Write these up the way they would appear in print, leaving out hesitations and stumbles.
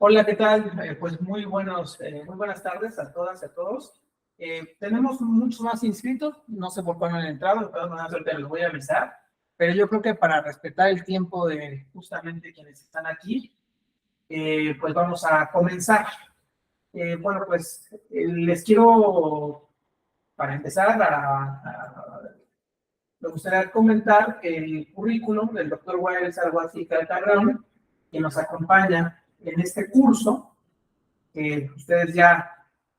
Hola, ¿qué tal? Pues muy buenas tardes a todas y a todos. Tenemos muchos más inscritos, no sé por qué no han entrado, de todas maneras ahorita les voy a avisar, pero yo creo que para respetar el tiempo de justamente quienes están aquí, pues vamos a comenzar. Bueno, pues les quiero, para empezar, me gustaría comentar el currículum del doctor Wael Salguazi Calcabrón, que nos acompaña en este curso, que ustedes ya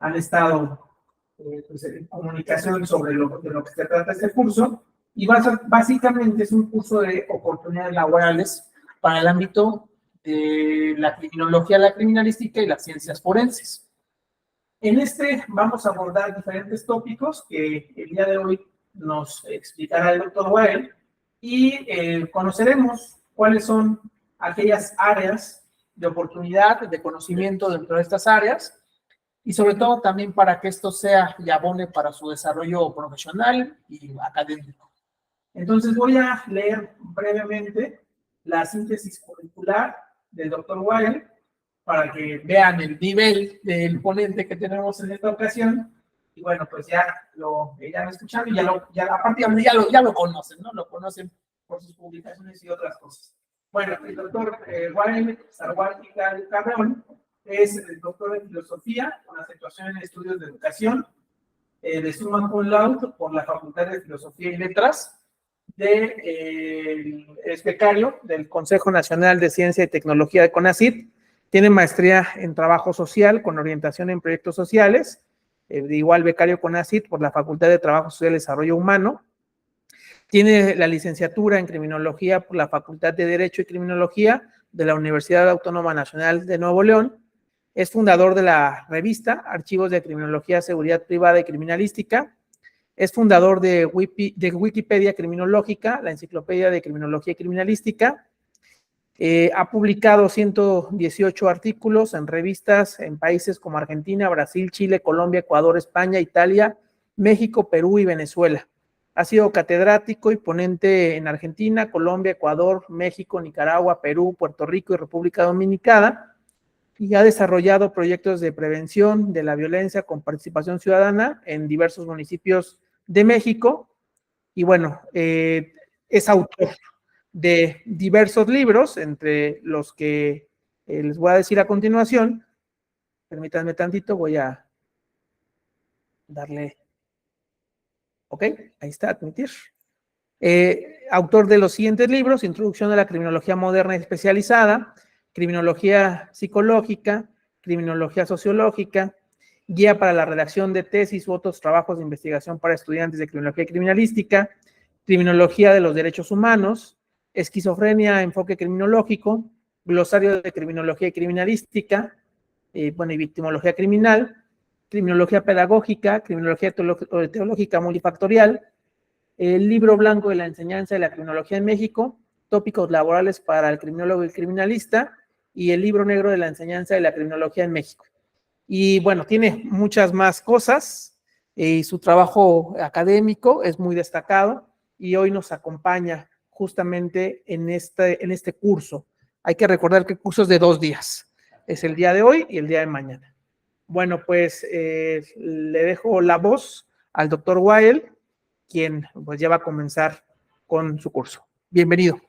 han estado pues, en comunicación sobre de lo que se trata este curso, y básicamente es un curso de oportunidades laborales para el ámbito de la criminología, la criminalística y las ciencias forenses. En este vamos a abordar diferentes tópicos que el día de hoy nos explicará el doctor Wael, y conoceremos cuáles son aquellas áreas de oportunidad, de conocimiento dentro de estas áreas, y sobre todo también para que esto sea y abone para su desarrollo profesional y académico. Entonces voy a leer brevemente la síntesis curricular del doctor Wael para que vean el nivel del ponente que tenemos en esta ocasión. Y bueno, pues ya lo escucharon y aparte ya lo conocen, ¿no? Lo conocen por sus publicaciones y otras cosas. Bueno, el doctor Wael Salguazi Calcabrón es el doctor en filosofía con acentuación en estudios de educación, de summa cum laude por la Facultad de Filosofía y Letras, es becario del Consejo Nacional de Ciencia y Tecnología de CONACYT, tiene maestría en trabajo social con orientación en proyectos sociales, igual becario CONACYT por la Facultad de Trabajo Social y Desarrollo Humano, tiene la licenciatura en criminología por la Facultad de Derecho y Criminología de la Universidad Autónoma Nacional de Nuevo León, es fundador de la revista Archivos de Criminología, Seguridad Privada y Criminalística, es fundador de Wikipedia Criminológica, la enciclopedia de criminología y criminalística, ha publicado 118 artículos en revistas en países como Argentina, Brasil, Chile, Colombia, Ecuador, España, Italia, México, Perú y Venezuela. Ha sido catedrático y ponente en Argentina, Colombia, Ecuador, México, Nicaragua, Perú, Puerto Rico y República Dominicana, y ha desarrollado proyectos de prevención de la violencia con participación ciudadana en diversos municipios de México, y bueno, es autor de diversos libros, entre los que les voy a decir a continuación. Permítanme tantito, voy a darle, ok, ahí está, admitir. Autor de los siguientes libros: Introducción a la Criminología Moderna y Especializada, Criminología Psicológica, Criminología Sociológica, Guía para la redacción de tesis u otros trabajos de investigación para estudiantes de criminología y criminalística, Criminología de los Derechos Humanos, Esquizofrenia, enfoque criminológico, Glosario de Criminología y Criminalística, y victimología criminal, Criminología pedagógica, Criminología teológica multifactorial, el Libro Blanco de la Enseñanza de la Criminología en México, Tópicos laborales para el criminólogo y el criminalista, y el Libro Negro de la Enseñanza de la Criminología en México. Y bueno, tiene muchas más cosas, y su trabajo académico es muy destacado, y hoy nos acompaña justamente en este curso. Hay que recordar que el curso es de 2 días, es el día de hoy y el día de mañana. Bueno, pues le dejo la voz al doctor Wael, quien pues ya va a comenzar con su curso. Bienvenido.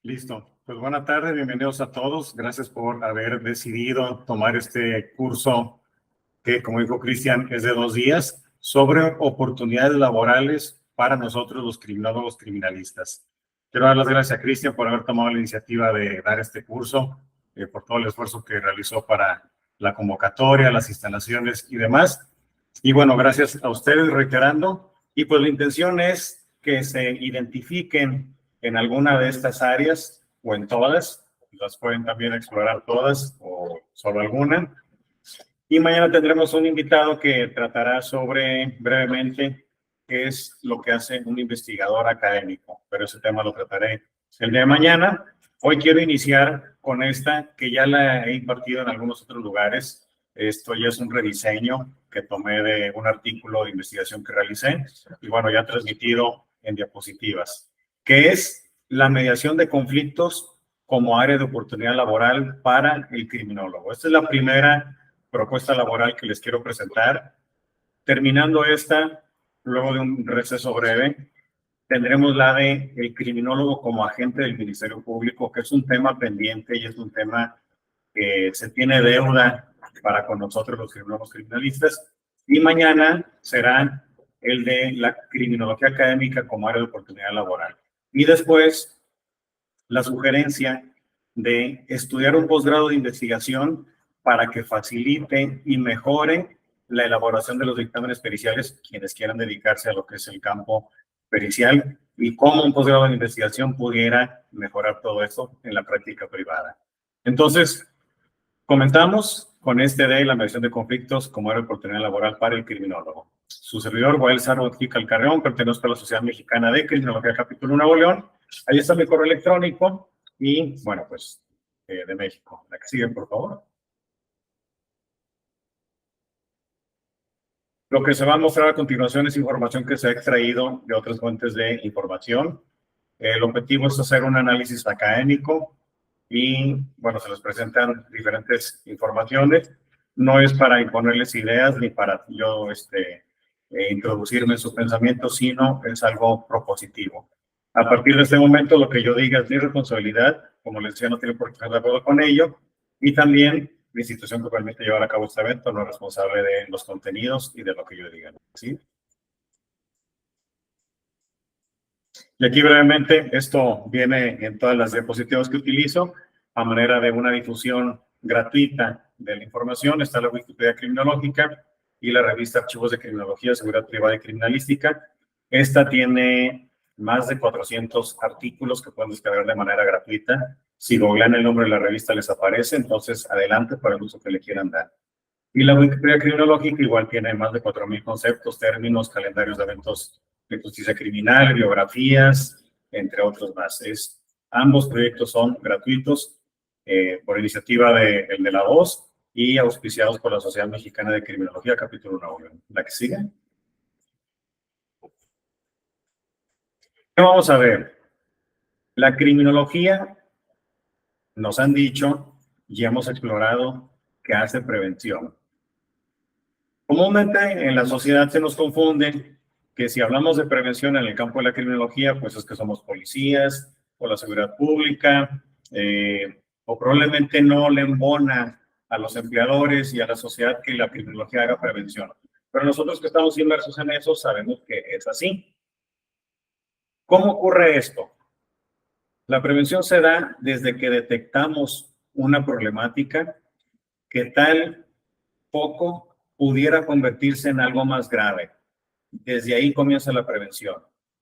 Listo. Pues buena tarde, bienvenidos a todos. Gracias por haber decidido tomar este curso que, como dijo Cristian, es de 2 días sobre oportunidades laborales para nosotros los criminólogos criminalistas. Quiero dar las gracias a Cristian por haber tomado la iniciativa de dar este curso, por todo el esfuerzo que realizó para la convocatoria, las instalaciones y demás. Y bueno, gracias a ustedes reiterando. Y pues la intención es que se identifiquen en alguna de estas áreas o en todas. Las pueden también explorar todas o solo alguna. Y mañana tendremos un invitado que tratará sobre, brevemente, qué es lo que hace un investigador académico. Pero ese tema lo trataré el día de mañana. Hoy quiero iniciar con esta, que ya la he impartido en algunos otros lugares, Esto ya es un rediseño que tomé de un artículo de investigación que realicé y bueno, ya transmitido en diapositivas, que es la mediación de conflictos como área de oportunidad laboral para el criminólogo. Esta es la primera propuesta laboral que les quiero presentar. Terminando esta, luego de un receso breve, tendremos la de el criminólogo como agente del Ministerio Público, que es un tema pendiente y es un tema que se tiene deuda para con nosotros los criminólogos criminalistas. Y mañana será el de la criminología académica como área de oportunidad laboral. Y después, la sugerencia de estudiar un posgrado de investigación para que facilite y mejore la elaboración de los dictámenes periciales, quienes quieran dedicarse a lo que es el campo pericial, y cómo un posgrado de investigación pudiera mejorar todo esto en la práctica privada. Entonces, comentamos con este de la mediación de conflictos como área de oportunidad laboral para el criminólogo. Su servidor, Wael Sarro Calcarreón, pertenezco a la Sociedad Mexicana de Criminología Capítulo Nuevo León. Ahí está mi correo electrónico y, bueno, pues, de México. La que sigue, por favor. Lo que se va a mostrar a continuación es información que se ha extraído de otras fuentes de información. El objetivo es hacer un análisis académico y, bueno, se les presentan diferentes informaciones. No es para imponerles ideas ni para yo introducirme en su pensamiento, sino es algo propositivo. A partir de este momento, lo que yo diga es mi responsabilidad. Como les decía, no tiene por qué estar de acuerdo con ello. Y también la institución que permite llevar a cabo este evento no es responsable de los contenidos y de lo que yo diga, ¿sí? Y aquí brevemente, esto viene en todas las diapositivas que utilizo, a manera de una difusión gratuita de la información. Está la Wikipedia Criminológica y la revista Archivos de Criminología, Seguridad Privada y Criminalística. Esta tiene más de 400 artículos que pueden descargar de manera gratuita. Si googlean el nombre de la revista les aparece, entonces adelante para el uso que le quieran dar. Y la Wikipedia Criminológica igual tiene más de 4,000 conceptos, términos, calendarios de eventos de justicia criminal, biografías, entre otros más. Ambos proyectos son gratuitos por iniciativa de la voz y auspiciados por la Sociedad Mexicana de Criminología, Capítulo Nuevo León. ¿La que sigue? ¿Qué vamos a ver? La criminología, nos han dicho y hemos explorado que hace prevención. Comúnmente en la sociedad se nos confunde que si hablamos de prevención en el campo de la criminología, pues es que somos policías o la seguridad pública, o probablemente no le embona a los empleadores y a la sociedad que la criminología haga prevención. Pero nosotros que estamos inmersos en eso sabemos que es así. ¿Cómo ocurre esto? La prevención se da desde que detectamos una problemática que tal poco pudiera convertirse en algo más grave. Desde ahí comienza la prevención.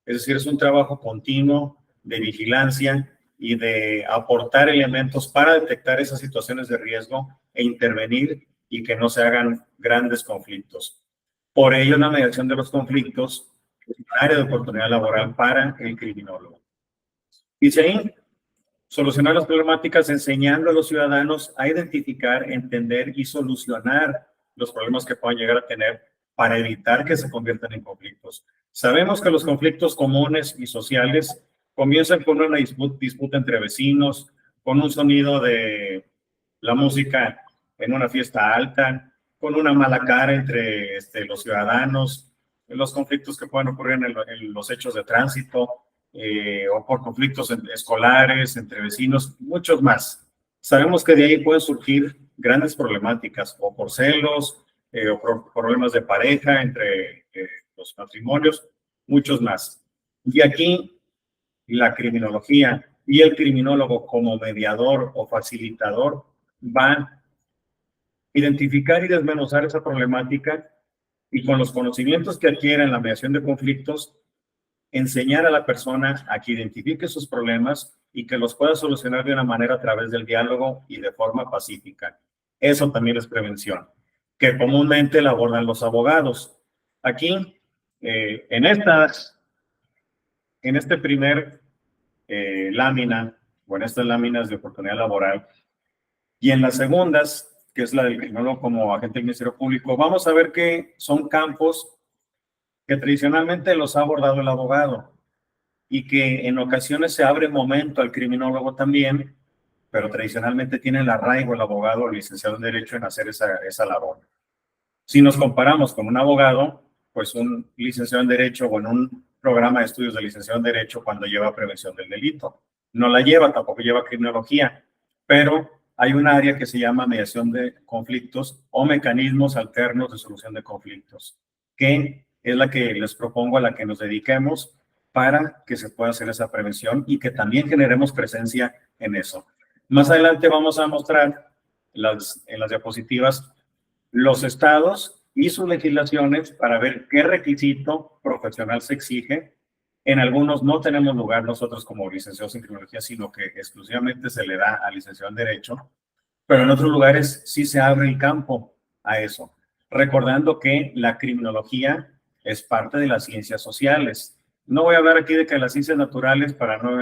Es decir, es un trabajo continuo de vigilancia y de aportar elementos para detectar esas situaciones de riesgo e intervenir y que no se hagan grandes conflictos. Por ello, la mediación de los conflictos es un área de oportunidad laboral para el criminólogo. Dice ahí, solucionar las problemáticas enseñando a los ciudadanos a identificar, entender y solucionar los problemas que puedan llegar a tener para evitar que se conviertan en conflictos. Sabemos que los conflictos comunes y sociales comienzan con una disputa entre vecinos, con un sonido de la música en una fiesta alta, con una mala cara entre los ciudadanos, los conflictos que pueden ocurrir en los hechos de tránsito, o por conflictos escolares, entre vecinos, muchos más. Sabemos que de ahí pueden surgir grandes problemáticas, o por celos, o por problemas de pareja entre los matrimonios, muchos más. Y aquí la criminología y el criminólogo como mediador o facilitador van a identificar y desmenuzar esa problemática y con los conocimientos que adquiera en la mediación de conflictos, enseñar a la persona a que identifique sus problemas y que los pueda solucionar de una manera a través del diálogo y de forma pacífica. Eso también es prevención, que comúnmente la abordan los abogados. Aquí, en este primer lámina, o en estas láminas de oportunidad laboral, y en las segundas, que es la del criminólogo como agente del Ministerio Público, vamos a ver que son campos que tradicionalmente los ha abordado el abogado y que en ocasiones se abre momento al criminólogo también, pero tradicionalmente tiene el arraigo el abogado o el licenciado en Derecho en hacer esa labor. Si nos comparamos con un abogado, pues un licenciado en Derecho o en un programa de estudios de licenciado en Derecho cuando lleva prevención del delito. No la lleva, tampoco lleva criminología, pero hay un área que se llama mediación de conflictos o mecanismos alternos de solución de conflictos, que es la que les propongo a la que nos dediquemos para que se pueda hacer esa prevención y que también generemos presencia en eso. Más adelante vamos a mostrar en las diapositivas los estados y sus legislaciones para ver qué requisito profesional se exige. En algunos no tenemos lugar nosotros como licenciados en criminología, sino que exclusivamente se le da al licenciado en Derecho, pero en otros lugares sí se abre el campo a eso, recordando que la criminología es parte de las ciencias sociales. No voy a hablar aquí de que las ciencias naturales para no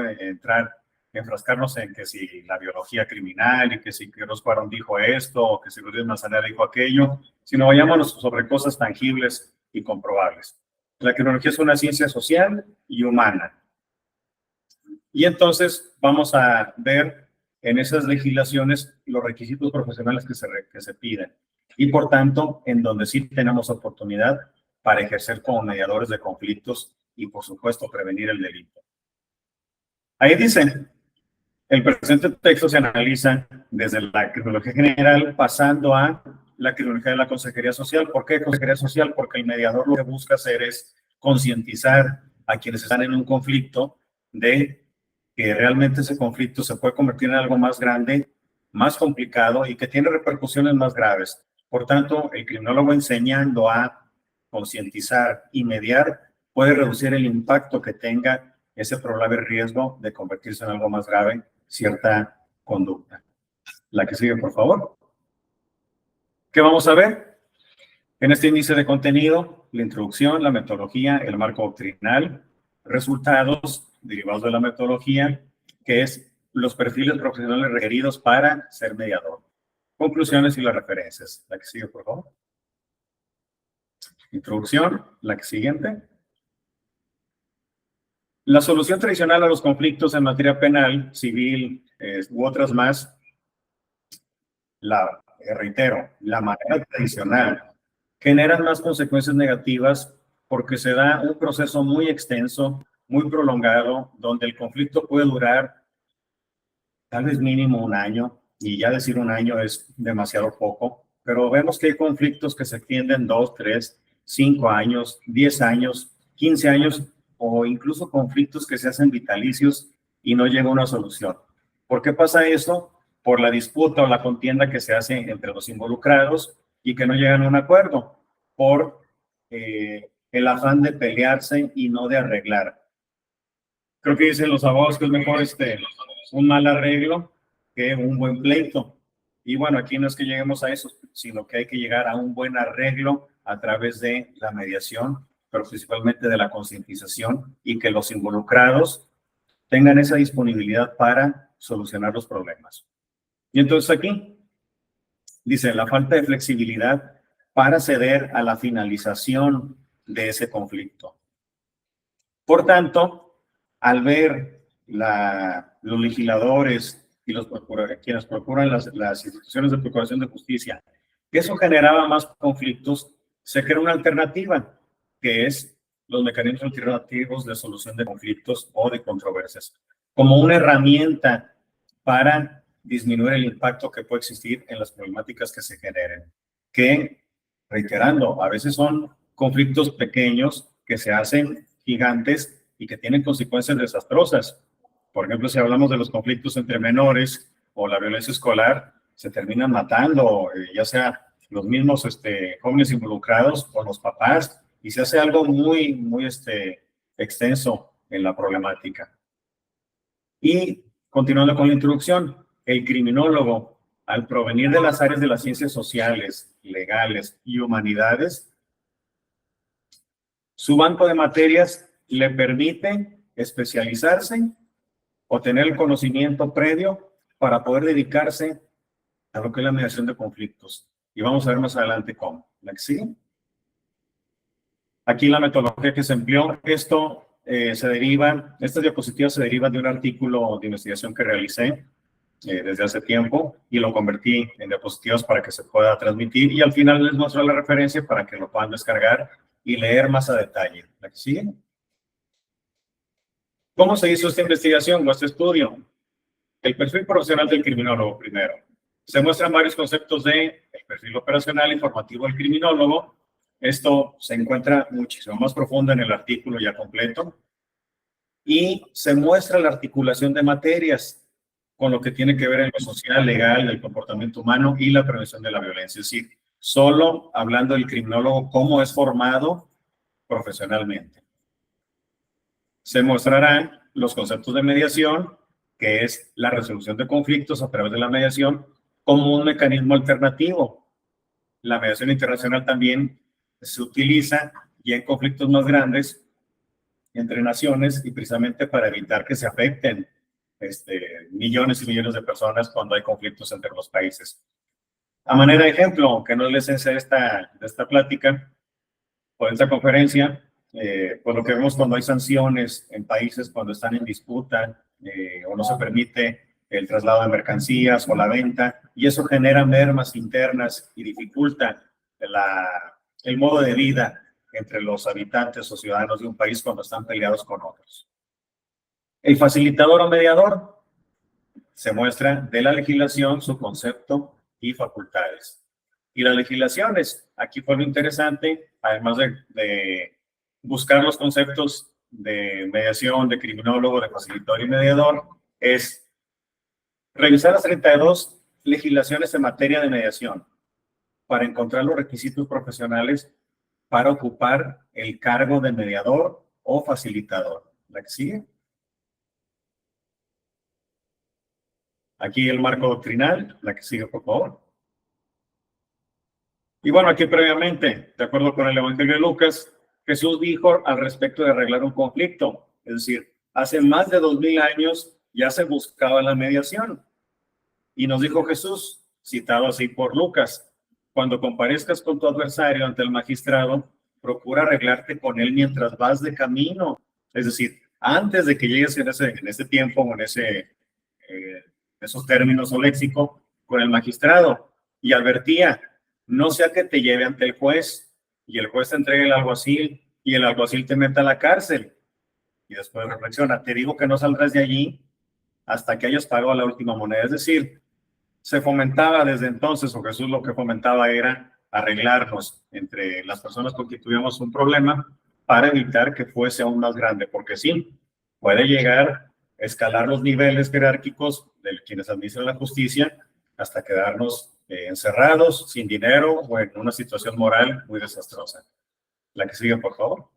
enfrascarnos en que si la biología criminal y que si Quiroz Cuarón dijo esto o que si Luis Manzanera dijo aquello, sino vayámonos sobre cosas tangibles y comprobables. La criminología es una ciencia social y humana. Y entonces vamos a ver en esas legislaciones los requisitos profesionales que se piden. Y por tanto, en donde sí tenemos oportunidad para ejercer como mediadores de conflictos y, por supuesto, prevenir el delito. Ahí dice, el presente texto se analiza desde la criminología general pasando a la criminología de la consejería social. ¿Por qué consejería social? Porque el mediador lo que busca hacer es concientizar a quienes están en un conflicto de que realmente ese conflicto se puede convertir en algo más grande, más complicado y que tiene repercusiones más graves. Por tanto, el criminólogo enseñando a concientizar y mediar puede reducir el impacto que tenga ese probable riesgo de convertirse en algo más grave cierta conducta. La que sigue, por favor. ¿Qué vamos a ver? En este índice de contenido, la introducción, la metodología, el marco doctrinal, resultados derivados de la metodología, que es los perfiles profesionales requeridos para ser mediador. Conclusiones y las referencias. La que sigue, por favor. Introducción, la que siguiente. La solución tradicional a los conflictos en materia penal, civil u otras más, reitero, la manera tradicional, generan más consecuencias negativas porque se da un proceso muy extenso, muy prolongado, donde el conflicto puede durar tal vez mínimo un año, y ya decir un año es demasiado poco, pero vemos que hay conflictos que se extienden 2, 3, 5 años, 10 años, 15 años, o incluso conflictos que se hacen vitalicios y no llega a una solución. ¿Por qué pasa eso? Por la disputa o la contienda que se hace entre los involucrados y que no llegan a un acuerdo, por el afán de pelearse y no de arreglar. Creo que dicen los abogados que es mejor un mal arreglo que un buen pleito. Y bueno, aquí no es que lleguemos a eso, sino que hay que llegar a un buen arreglo a través de la mediación, pero principalmente de la concientización y que los involucrados tengan esa disponibilidad para solucionar los problemas. Y entonces aquí dice la falta de flexibilidad para ceder a la finalización de ese conflicto. Por tanto, al ver los legisladores y quienes procuran las instituciones de procuración de justicia, que eso generaba más conflictos, se crea una alternativa, que es los mecanismos alternativos de solución de conflictos o de controversias, como una herramienta para disminuir el impacto que puede existir en las problemáticas que se generen, que, reiterando, a veces son conflictos pequeños que se hacen gigantes y que tienen consecuencias desastrosas. Por ejemplo, si hablamos de los conflictos entre menores o la violencia escolar, se terminan matando, ya sea los mismos jóvenes involucrados o los papás, y se hace algo muy, muy extenso en la problemática. Y continuando con la introducción, el criminólogo, al provenir de las áreas de las ciencias sociales, legales y humanidades, su banco de materias le permite especializarse o tener el conocimiento previo para poder dedicarse a lo que es la mediación de conflictos. Y vamos a ver más adelante cómo. ¿La que sigue? Aquí la metodología que se empleó, estas diapositivas se derivan de un artículo de investigación que realicé desde hace tiempo y lo convertí en diapositivas para que se pueda transmitir, y al final les muestro la referencia para que lo puedan descargar y leer más a detalle. ¿La que sigue? ¿Cómo se hizo esta investigación o este estudio? El perfil profesional del criminólogo primero. Se muestran varios conceptos de el perfil operacional informativo del criminólogo. Esto se encuentra muchísimo más profundo en el artículo ya completo. Y se muestra la articulación de materias con lo que tiene que ver en lo social, legal, el comportamiento humano y la prevención de la violencia. Es decir, solo hablando del criminólogo, cómo es formado profesionalmente. Se mostrarán los conceptos de mediación, que es la resolución de conflictos a través de la mediación, como un mecanismo alternativo. La mediación internacional también se utiliza ya en conflictos más grandes entre naciones y precisamente para evitar que se afecten millones y millones de personas cuando hay conflictos entre los países. A manera de ejemplo, aunque no es la esencia de esta plática o de esta conferencia, pues lo que vemos cuando hay sanciones en países cuando están en disputa o no se permite el traslado de mercancías o la venta, y eso genera mermas internas y dificulta el modo de vida entre los habitantes o ciudadanos de un país cuando están peleados con otros. El facilitador o mediador se muestra de la legislación, su concepto y facultades. Y las legislaciones, aquí fue lo interesante, además de buscar los conceptos de mediación, de criminólogo, de facilitador y mediador, es revisar las 32 legislaciones en materia de mediación para encontrar los requisitos profesionales para ocupar el cargo de mediador o facilitador. ¿La que sigue? Aquí el marco doctrinal. La que sigue, por favor. Y bueno, aquí previamente, de acuerdo con el Evangelio de Lucas, Jesús dijo al respecto de arreglar un conflicto. Es decir, hace más de 2000 años ya se buscaba la mediación. Y nos dijo Jesús, citado así por Lucas, cuando comparezcas con tu adversario ante el magistrado, procura arreglarte con él mientras vas de camino. Es decir, antes de que llegues en ese tiempo o en esos términos o léxico con el magistrado. Y advertía, no sea que te lleve ante el juez y el juez te entregue el alguacil y el alguacil te meta a la cárcel. Y después reflexiona, te digo que no saldrás de allí hasta que hayas pagado la última moneda. Es decir, se fomentaba desde entonces, o Jesús lo que fomentaba era arreglarnos entre las personas con quien tuviéramos un problema para evitar que fuese aún más grande, porque sí, puede llegar a escalar los niveles jerárquicos de quienes administran la justicia hasta quedarnos encerrados, sin dinero o en una situación moral muy desastrosa. La que sigue, por favor.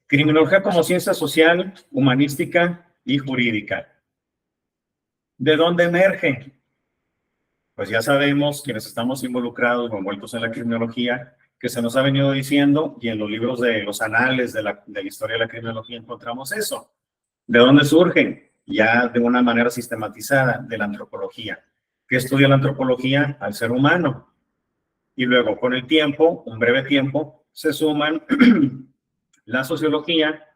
Criminología como ciencia social, humanística y jurídica. ¿De dónde emerge? Pues ya sabemos, quienes estamos involucrados o envueltos en la criminología, que se nos ha venido diciendo, y en los libros de los anales de la historia de la criminología encontramos eso. ¿De dónde surgen? Ya de una manera sistematizada, de la antropología. ¿Qué estudia la antropología? Al ser humano. Y luego, con el tiempo, un breve tiempo, se suman la sociología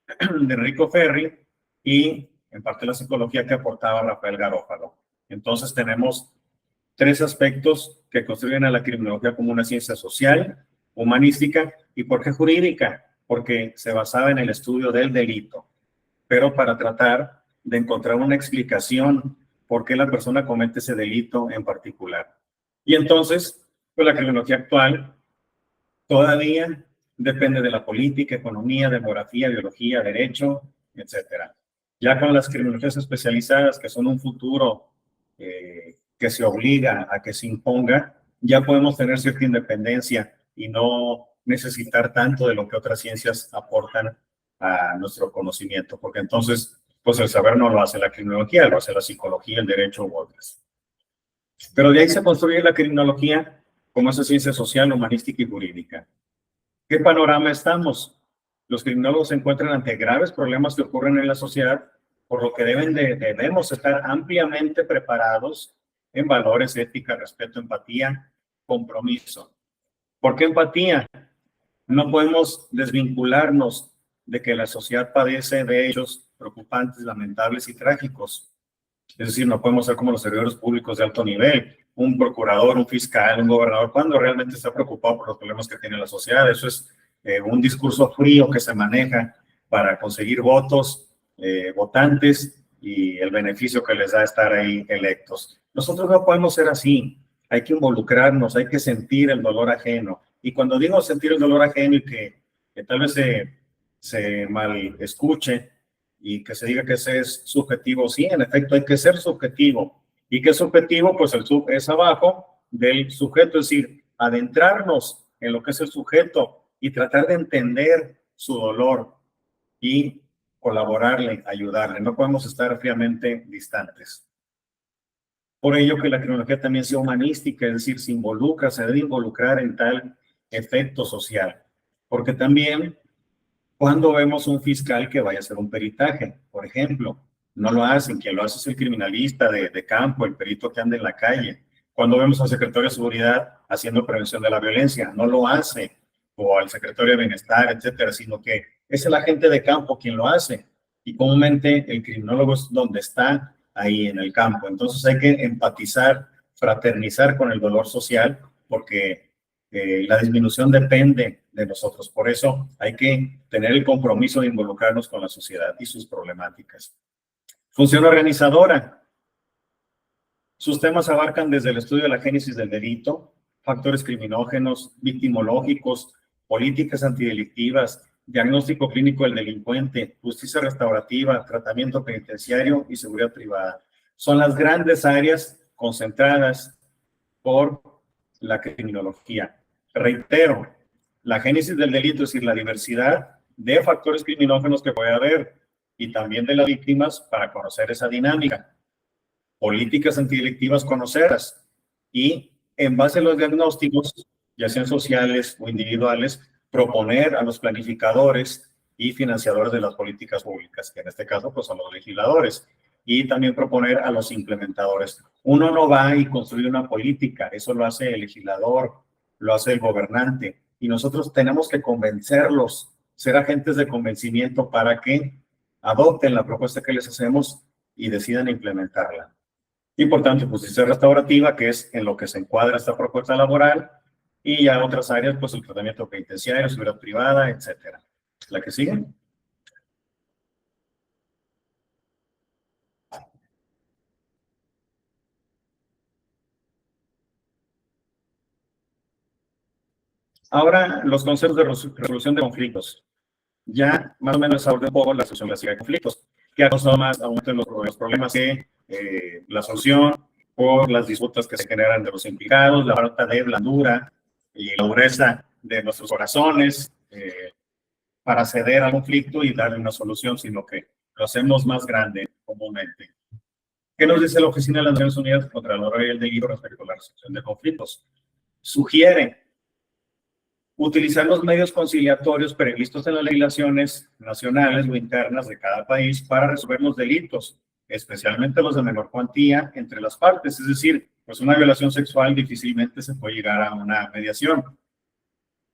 de Enrico Ferri y en parte la psicología que aportaba Rafael Garófalo. Entonces tenemos 3 aspectos que construyen a la criminología como una ciencia social, humanística y ¿por qué jurídica? Porque se basaba en el estudio del delito, pero para tratar de encontrar una explicación por qué la persona comete ese delito en particular. Y entonces, pues la criminología actual todavía depende de la política, economía, demografía, biología, derecho, etcétera. Ya con las criminologías especializadas, que son un futuro que se obliga a que se imponga, ya podemos tener cierta independencia y no necesitar tanto de lo que otras ciencias aportan a nuestro conocimiento, porque entonces, pues el saber no lo hace la criminología, lo hace la psicología, el derecho u otras. Pero de ahí se construye la criminología como esa ciencia social, humanística y jurídica. ¿Qué panorama estamos? Los criminólogos se encuentran ante graves problemas que ocurren en la sociedad por lo que debemos estar ampliamente preparados en valores, ética, respeto, empatía, compromiso. ¿Por qué empatía? No podemos desvincularnos de que la sociedad padece de hechos preocupantes, lamentables y trágicos. Es decir, no podemos ser como los servidores públicos de alto nivel, un procurador, un fiscal, un gobernador, cuando realmente está preocupado por los problemas que tiene la sociedad. Eso es un discurso frío que se maneja para conseguir votos, votantes y el beneficio que les da estar ahí electos. Nosotros no podemos ser así. Hay que involucrarnos, hay que sentir el dolor ajeno. Y cuando digo sentir el dolor ajeno y que tal vez se mal escuche y que se diga que ese es subjetivo, sí, en efecto hay que ser subjetivo. ¿Y qué es subjetivo? Pues el sub es abajo del sujeto, es decir, adentrarnos en lo que es el sujeto y tratar de entender su dolor y colaborarle, ayudarle. No podemos estar fríamente distantes. Por ello que la criminología también sea humanística, es decir, se involucra, se debe involucrar en tal efecto social. Porque también cuando vemos un fiscal que vaya a hacer un peritaje, por ejemplo, no lo hacen, quien lo hace es el criminalista de campo, el perito que anda en la calle. Cuando vemos al secretario de Seguridad haciendo prevención de la violencia, no lo hace, o al secretario de Bienestar, etcétera, sino que es el agente de campo quien lo hace. Y comúnmente el criminólogo es donde está, ahí en el campo. Entonces hay que empatizar, fraternizar con el dolor social, porque la disminución depende de nosotros. Por eso hay que tener el compromiso de involucrarnos con la sociedad y sus problemáticas. Función organizadora. Sus temas abarcan desde el estudio de la génesis del delito, factores criminógenos, victimológicos, políticas antidelictivas, diagnóstico clínico del delincuente, justicia restaurativa, tratamiento penitenciario y seguridad privada. Son las grandes áreas concentradas por la criminología. Reitero, la génesis del delito, es decir, la diversidad de factores criminógenos que puede haber y también de las víctimas para conocer esa dinámica. Políticas antidelictivas, conocerlas y en base a los diagnósticos, ya sean sociales o individuales, proponer a los planificadores y financiadores de las políticas públicas, que en este caso pues son los legisladores, y también proponer a los implementadores. Uno no va y construye una política, eso lo hace el legislador, lo hace el gobernante, y nosotros tenemos que convencerlos, ser agentes de convencimiento para que adopten la propuesta que les hacemos y decidan implementarla. Importante, justicia restaurativa, que es en lo que se encuadra esta propuesta laboral, y ya otras áreas, pues el tratamiento penitenciario, seguridad privada, etcétera. ¿La que sigue? Ahora, los conceptos de resolución de conflictos. Ya más o menos abordé un poco la solución clásica de conflictos, que ha causado más aumento en los problemas que la solución por las disputas que se generan de los implicados, la falta de blandura y la dureza de nuestros corazones para ceder al conflicto y darle una solución, sino que lo hacemos más grande comúnmente. ¿Qué nos dice la Oficina de las Naciones Unidas contra la Droga y el Delito respecto a la resolución de conflictos? Sugiere utilizar los medios conciliatorios previstos en las legislaciones nacionales o internas de cada país para resolver los delitos, especialmente los de menor cuantía entre las partes. Es decir, pues una violación sexual difícilmente se puede llegar a una mediación.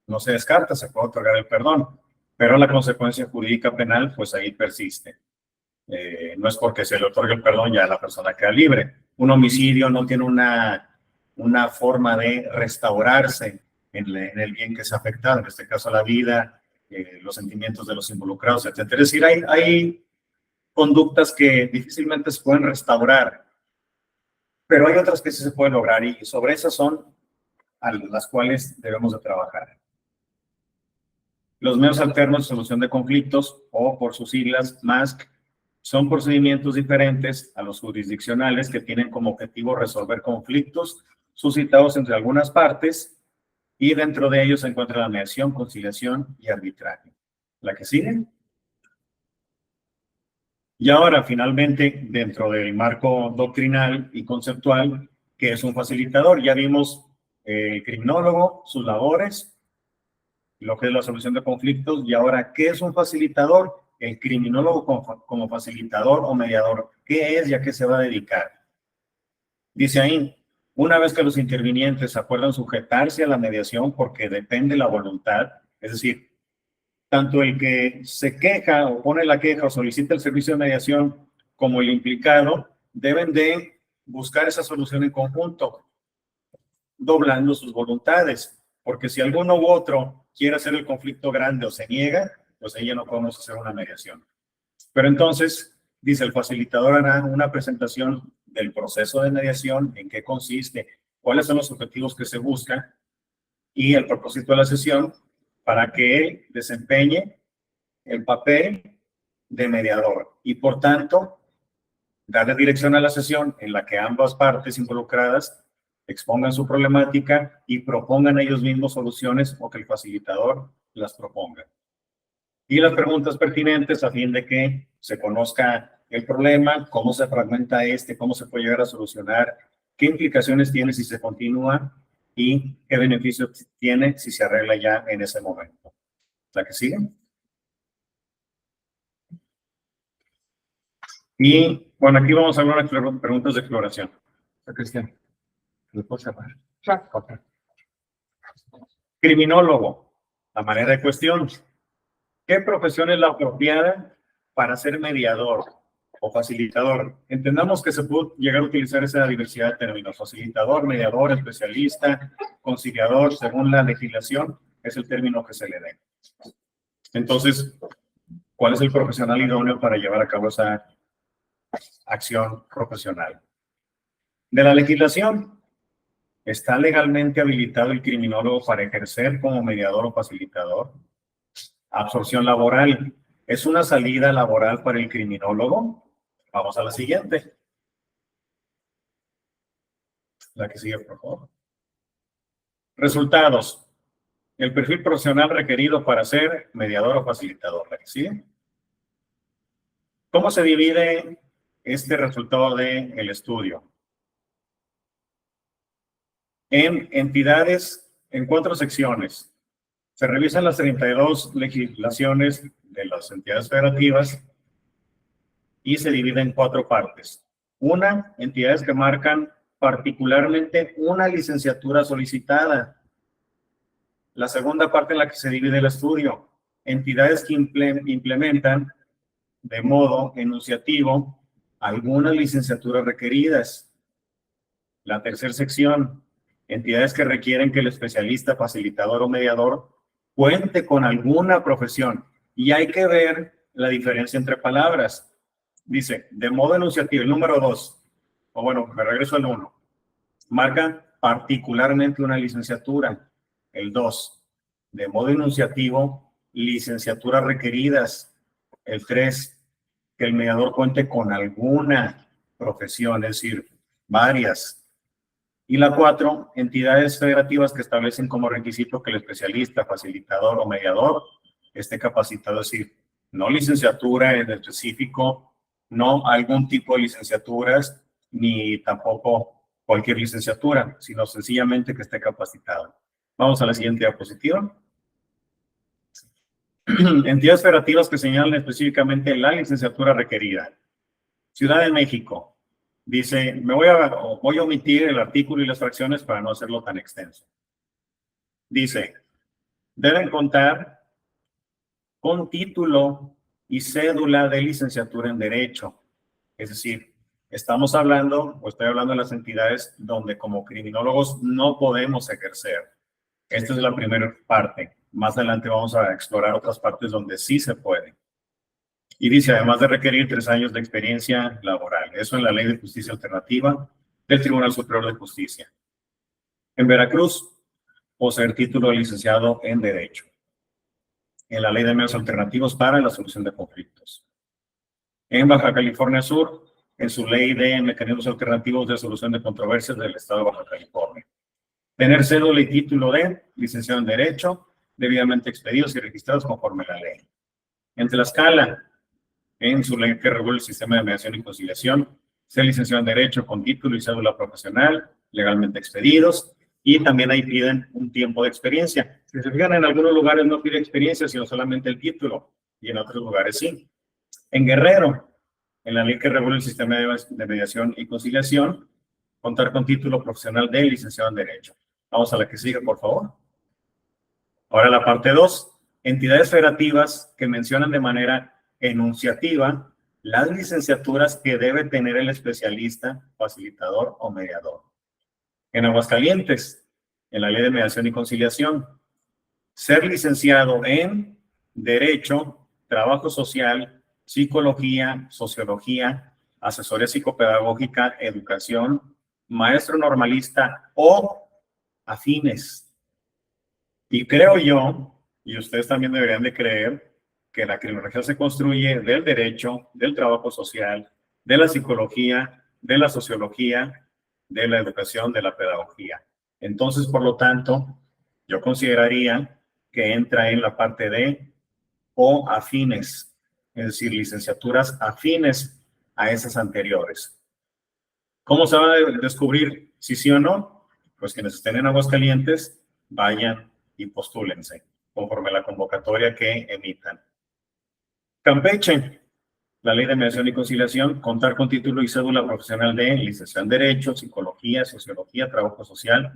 No se descarta, se puede otorgar el perdón, pero la consecuencia jurídica penal, pues ahí persiste. No es porque se le otorgue el perdón ya la persona queda libre. Un homicidio no tiene una forma de restaurarse en el bien que se ha afectado, en este caso la vida, los sentimientos de los involucrados, etc. Es decir, hay conductas que difícilmente se pueden restaurar, pero hay otras que sí se pueden lograr y sobre esas son a las cuales debemos de trabajar. Los medios alternos de solución de conflictos, o por sus siglas, MASC, son procedimientos diferentes a los jurisdiccionales que tienen como objetivo resolver conflictos suscitados entre algunas partes y dentro de ellos se encuentra la mediación, conciliación y arbitraje. ¿La que sigue? Y ahora, finalmente, dentro del marco doctrinal y conceptual, ¿qué es un facilitador? Ya vimos el criminólogo, sus labores, lo que es la solución de conflictos, y ahora, ¿qué es un facilitador? el criminólogo como facilitador o mediador, ¿qué es y a qué se va a dedicar? Dice ahí, una vez que los intervinientes acuerdan sujetarse a la mediación porque depende la voluntad, es decir, tanto el que se queja o pone la queja o solicita el servicio de mediación como el implicado deben de buscar esa solución en conjunto, doblando sus voluntades, porque si alguno u otro quiere hacer el conflicto grande o se niega, pues ahí ya no podemos hacer una mediación. Pero entonces, dice, el facilitador hará una presentación del proceso de mediación, en qué consiste, cuáles son los objetivos que se buscan y el propósito de la sesión para que él desempeñe el papel de mediador y, por tanto, darle dirección a la sesión en la que ambas partes involucradas expongan su problemática y propongan ellos mismos soluciones o que el facilitador las proponga. Y las preguntas pertinentes a fin de que se conozca el problema, cómo se fragmenta cómo se puede llegar a solucionar, qué implicaciones tiene si se continúa y qué beneficios tiene si se arregla ya en ese momento. ¿La que sigue? Y bueno, aquí vamos a hablar de preguntas de exploración. Cristian, ¿le puedo cerrar? Criminólogo, a manera de cuestión. ¿Qué profesión es la apropiada para ser mediador o facilitador? Entendamos que se puede llegar a utilizar esa diversidad de términos. Facilitador, mediador, especialista, conciliador, según la legislación, es el término que se le dé. Entonces, ¿cuál es el profesional idóneo para llevar a cabo esa acción profesional? De la legislación, ¿está legalmente habilitado el criminólogo para ejercer como mediador o facilitador? Absorción laboral. ¿Es una salida laboral para el criminólogo? Vamos a la siguiente. La que sigue, por favor. Resultados. El perfil profesional requerido para ser mediador o facilitador. La que sigue. ¿Cómo se divide este resultado del estudio? En entidades, en 4 secciones. Se revisan las 32 legislaciones de las entidades federativas y se divide en 4 partes. Una, entidades que marcan particularmente una licenciatura solicitada. La segunda parte en la que se divide el estudio, entidades que implementan de modo enunciativo algunas licenciaturas requeridas. La tercera sección, entidades que requieren que el especialista, facilitador o mediador cuente con alguna profesión. Y hay que ver la diferencia entre palabras. Dice, de modo enunciativo, el número 2, o bueno, me regreso al 1, marca particularmente una licenciatura. El 2, de modo enunciativo, licenciaturas requeridas. El 3, que el mediador cuente con alguna profesión, es decir, varias. Y la 4, entidades federativas que establecen como requisito que el especialista, facilitador o mediador esté capacitado, es decir, no licenciatura en específico, no algún tipo de licenciaturas, ni tampoco cualquier licenciatura, sino sencillamente que esté capacitado. Vamos a la siguiente diapositiva. Entidades federativas que señalan específicamente la licenciatura requerida. Ciudad de México. Dice, voy a omitir el artículo y las fracciones para no hacerlo tan extenso. Dice, deben contar con título y cédula de licenciatura en Derecho. Es decir, estamos hablando, o estoy hablando de las entidades donde como criminólogos no podemos ejercer. Esta es la primera parte. Más adelante vamos a explorar otras partes donde sí se puede. Y dice, además de requerir 3 años de experiencia laboral. Eso en la Ley de Justicia Alternativa del Tribunal Superior de Justicia. En Veracruz, poseer título de licenciado en Derecho. En la Ley de Medios Alternativos para la Solución de Conflictos. En Baja California Sur, en su Ley de Mecanismos Alternativos de Solución de Controversias del Estado de Baja California. Tener cédula y título de licenciado en Derecho, debidamente expedidos y registrados conforme a la ley. En Tlaxcala, en su ley que regula el sistema de mediación y conciliación, ser licenciado en Derecho con título y cédula profesional, legalmente expedidos, y también ahí piden un tiempo de experiencia. Si se fijan, en algunos lugares no pide experiencia, sino solamente el título. y en otros lugares sí. En Guerrero, en la ley que regula el sistema de mediación y conciliación, contar con título profesional de licenciado en Derecho. Vamos a la que sigue, por favor. Ahora la parte 2. Entidades federativas que mencionan de manera enunciativa las licenciaturas que debe tener el especialista, facilitador o mediador. En Aguascalientes, en la ley de mediación y conciliación, ser licenciado en Derecho, Trabajo Social, Psicología, Sociología, Asesoría Psicopedagógica, Educación, Maestro Normalista o afines. Y creo yo, y ustedes también deberían de creer, que la criminología se construye del derecho, del trabajo social, de la psicología, de la sociología, de la educación, de la pedagogía. Entonces, por lo tanto, yo consideraría que entra en la parte de o afines, es decir, licenciaturas afines a esas anteriores. ¿Cómo se va a descubrir si sí o no? Pues quienes estén en Aguascalientes, vayan y postúlense conforme a la convocatoria que emitan. Campeche, la ley de mediación y conciliación, contar con título y cédula profesional de licenciado en Derecho, Psicología, Sociología, Trabajo Social,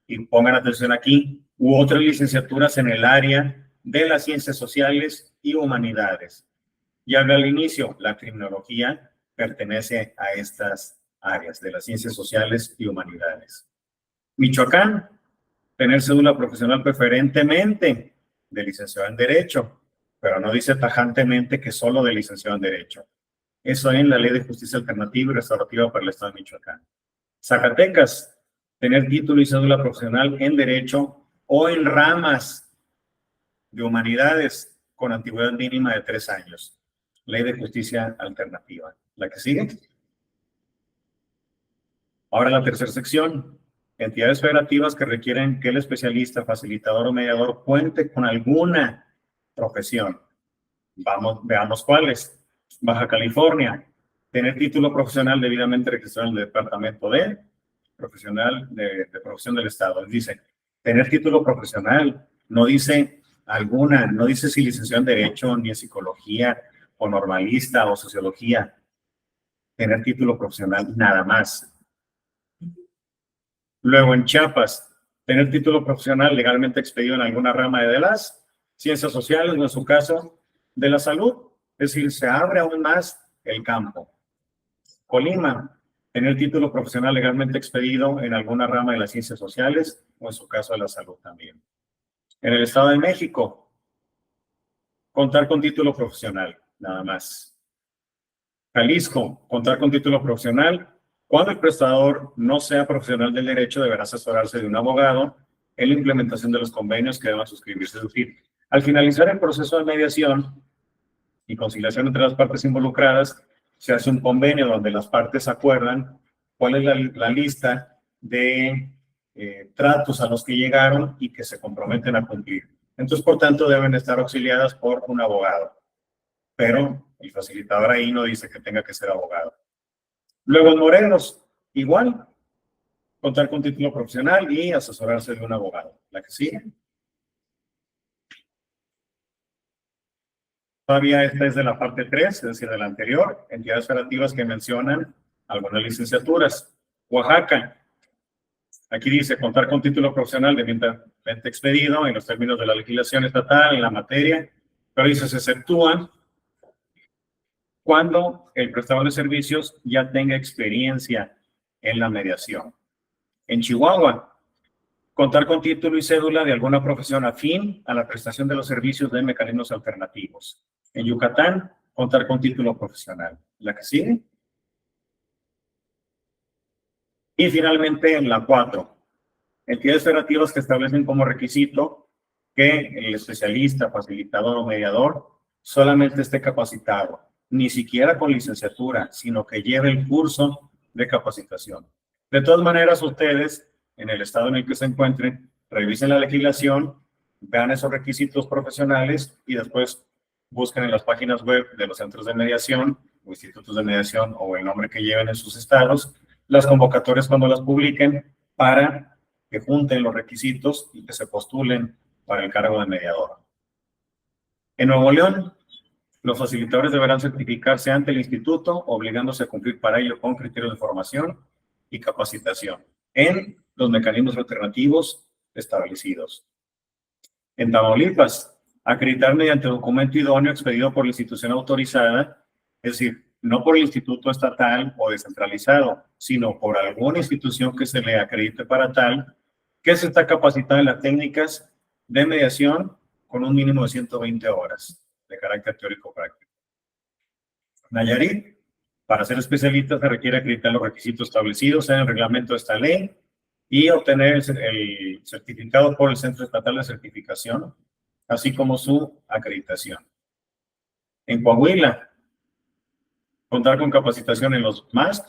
y pongan atención aquí, u otras licenciaturas en el área de las ciencias sociales y humanidades. Y habla al inicio, la criminología pertenece a estas áreas de las ciencias sociales y humanidades. Michoacán, tener cédula profesional preferentemente de licenciado en Derecho, pero no dice tajantemente que solo de licenciado en Derecho. Eso en la Ley de Justicia Alternativa y Restaurativa para el Estado de Michoacán. Zacatecas, tener título y cédula profesional en Derecho o en ramas de humanidades con antigüedad mínima de 3 años. Ley de Justicia Alternativa. ¿La que sigue? Ahora la tercera sección. Entidades federativas que requieren que el especialista, facilitador o mediador cuente con alguna profesión. Veamos cuáles. Baja California, tener título profesional debidamente registrado en el Departamento de Profesional de Profesión del Estado. Dice, tener título profesional, no dice alguna, no dice si licenciado en Derecho, ni en Psicología, o Normalista, o Sociología. Tener título profesional, nada más. Luego, en Chiapas, tener título profesional legalmente expedido en alguna rama de las ciencias sociales, o en su caso, de la salud. Es decir, se abre aún más el campo. Colima, tener título profesional legalmente expedido en alguna rama de las ciencias sociales, o en su caso de la salud también. En el Estado de México, contar con título profesional, nada más. Jalisco, contar con título profesional. Cuando el prestador no sea profesional del derecho, deberá asesorarse de un abogado en la implementación de los convenios que deban suscribirse. Es decir, al finalizar el proceso de mediación y conciliación entre las partes involucradas, se hace un convenio donde las partes acuerdan cuál es la lista de tratos a los que llegaron y que se comprometen a cumplir. Entonces, por tanto, deben estar auxiliadas por un abogado. Pero el facilitador ahí no dice que tenga que ser abogado. Luego en Morelos, igual, contar con título profesional y asesorarse de un abogado. ¿La que sigue? Todavía esta es de la parte 3, es decir, de la anterior, entidades federativas que mencionan algunas licenciaturas. Oaxaca, aquí dice contar con título profesional debidamente expedido en los términos de la legislación estatal en la materia, pero dice se exceptúan cuando el prestador de servicios ya tenga experiencia en la mediación. En Chihuahua, contar con título y cédula de alguna profesión afín a la prestación de los servicios de mecanismos alternativos. En Yucatán, contar con título profesional. ¿La que sigue? Y finalmente, en la 4, entidades federativas que establecen como requisito que el especialista, facilitador o mediador solamente esté capacitado, ni siquiera con licenciatura, sino que lleve el curso de capacitación. De todas maneras, ustedes, en el estado en el que se encuentren, revisen la legislación, vean esos requisitos profesionales y después busquen en las páginas web de los centros de mediación o institutos de mediación o el nombre que lleven en sus estados, las convocatorias cuando las publiquen para que junten los requisitos y que se postulen para el cargo de mediador. En Nuevo León, Los facilitadores deberán certificarse ante el instituto, obligándose a cumplir para ello con criterios de formación y capacitación en los mecanismos alternativos establecidos. En Tamaulipas, acreditar mediante documento idóneo expedido por la institución autorizada, es decir, no por el instituto estatal o descentralizado, sino por alguna institución que se le acredite para tal, que se está capacitada en las técnicas de mediación con un mínimo de 120 horas de carácter teórico práctico. Nayarit, para ser especialista se requiere acreditar los requisitos establecidos en el reglamento de esta ley y obtener el certificado por el Centro Estatal de Certificación, así como su acreditación. En Coahuila, contar con capacitación en los MAST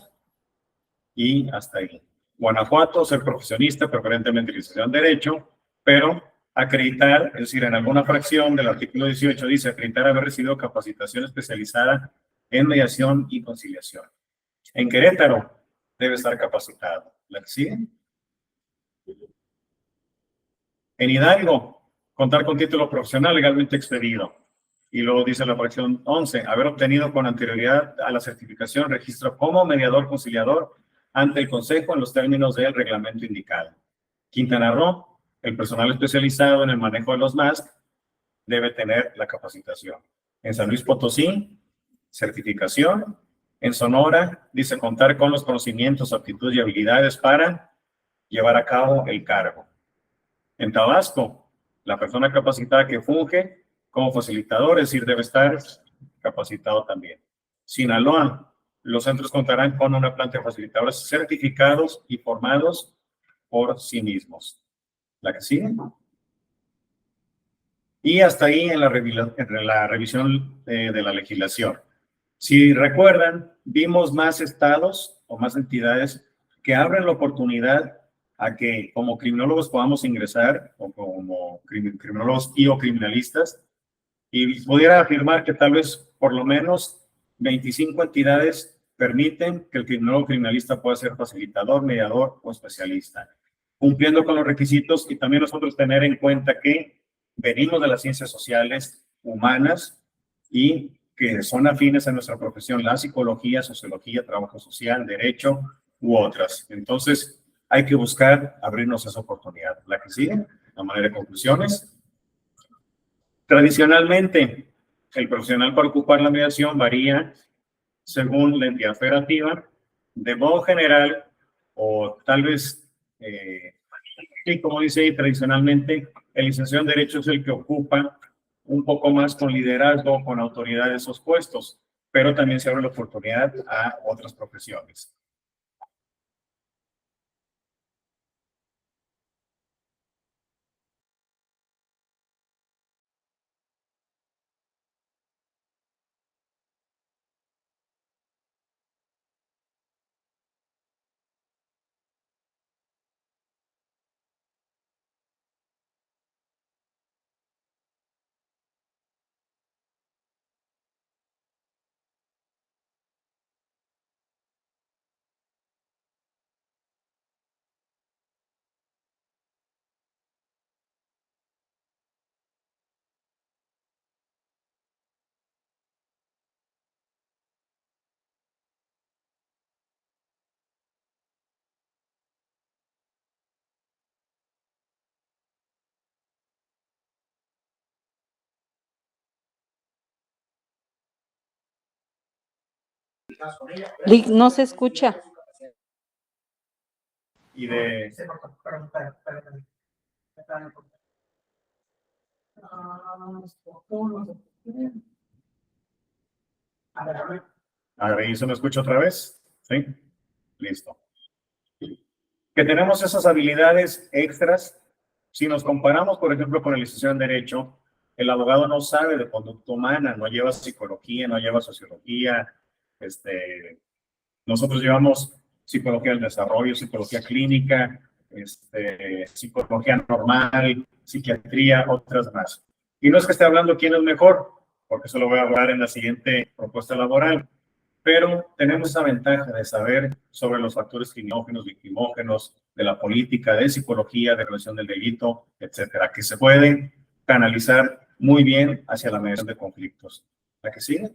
y hasta ahí. Guanajuato, ser profesionista, preferentemente licenciado en Derecho, pero acreditar, es decir, en alguna fracción del artículo 18 dice acreditar haber recibido capacitación especializada en mediación y conciliación. En Querétaro, debe estar capacitado. ¿La que sigue? En Hidalgo, contar con título profesional legalmente expedido. Y luego dice la fracción 11, haber obtenido con anterioridad a la certificación registro como mediador conciliador ante el Consejo en los términos del reglamento indicado. Quintana Roo, el personal especializado en el manejo de los MASC debe tener la capacitación. En San Luis Potosí, certificación. En Sonora, dice contar con los conocimientos, aptitudes y habilidades para llevar a cabo el cargo. En Tabasco, la persona capacitada que funge como facilitador, es decir, debe estar capacitado también. Sinaloa, los centros contarán con una planta de facilitadores certificados y formados por sí mismos. ¿La que sigue? Y hasta ahí en la revisión de la legislación. Si recuerdan, vimos más estados o más entidades que abren la oportunidad a que como criminólogos podamos ingresar, o como criminólogos y o criminalistas, y pudiera afirmar que tal vez por lo menos 25 entidades permiten que el criminólogo criminalista pueda ser facilitador, mediador o especialista, cumpliendo con los requisitos, y también nosotros tener en cuenta que venimos de las ciencias sociales humanas y que son afines a nuestra profesión, la psicología, sociología, trabajo social, derecho u otras. Entonces, hay que buscar abrirnos esa oportunidad. La que sigue, a manera de conclusiones. Tradicionalmente, el profesional para ocupar la mediación varía según la entidad federativa. De modo general, o tal vez, y como dice ahí, tradicionalmente, el licenciado en Derecho es el que ocupa un poco más con liderazgo, con autoridad de esos puestos, pero también se abre la oportunidad a otras profesiones. No se escucha. Y de... A ver, ¿y se me escucha otra vez? ¿Sí? Listo. Que tenemos esas habilidades extras. Si nos comparamos, por ejemplo, con el licenciado en Derecho, el abogado no sabe de conducta humana, no lleva psicología, no lleva sociología. Nosotros llevamos psicología del desarrollo, psicología clínica, psicología normal, psiquiatría, otras más. Y no es que esté hablando quién es mejor, porque eso lo voy a hablar en la siguiente propuesta laboral, pero tenemos esa ventaja de saber sobre los factores criminógenos, victimógenos, de la política, de psicología, de relación del delito, etcétera, que se pueden canalizar muy bien hacia la mediación de conflictos. La que sigue.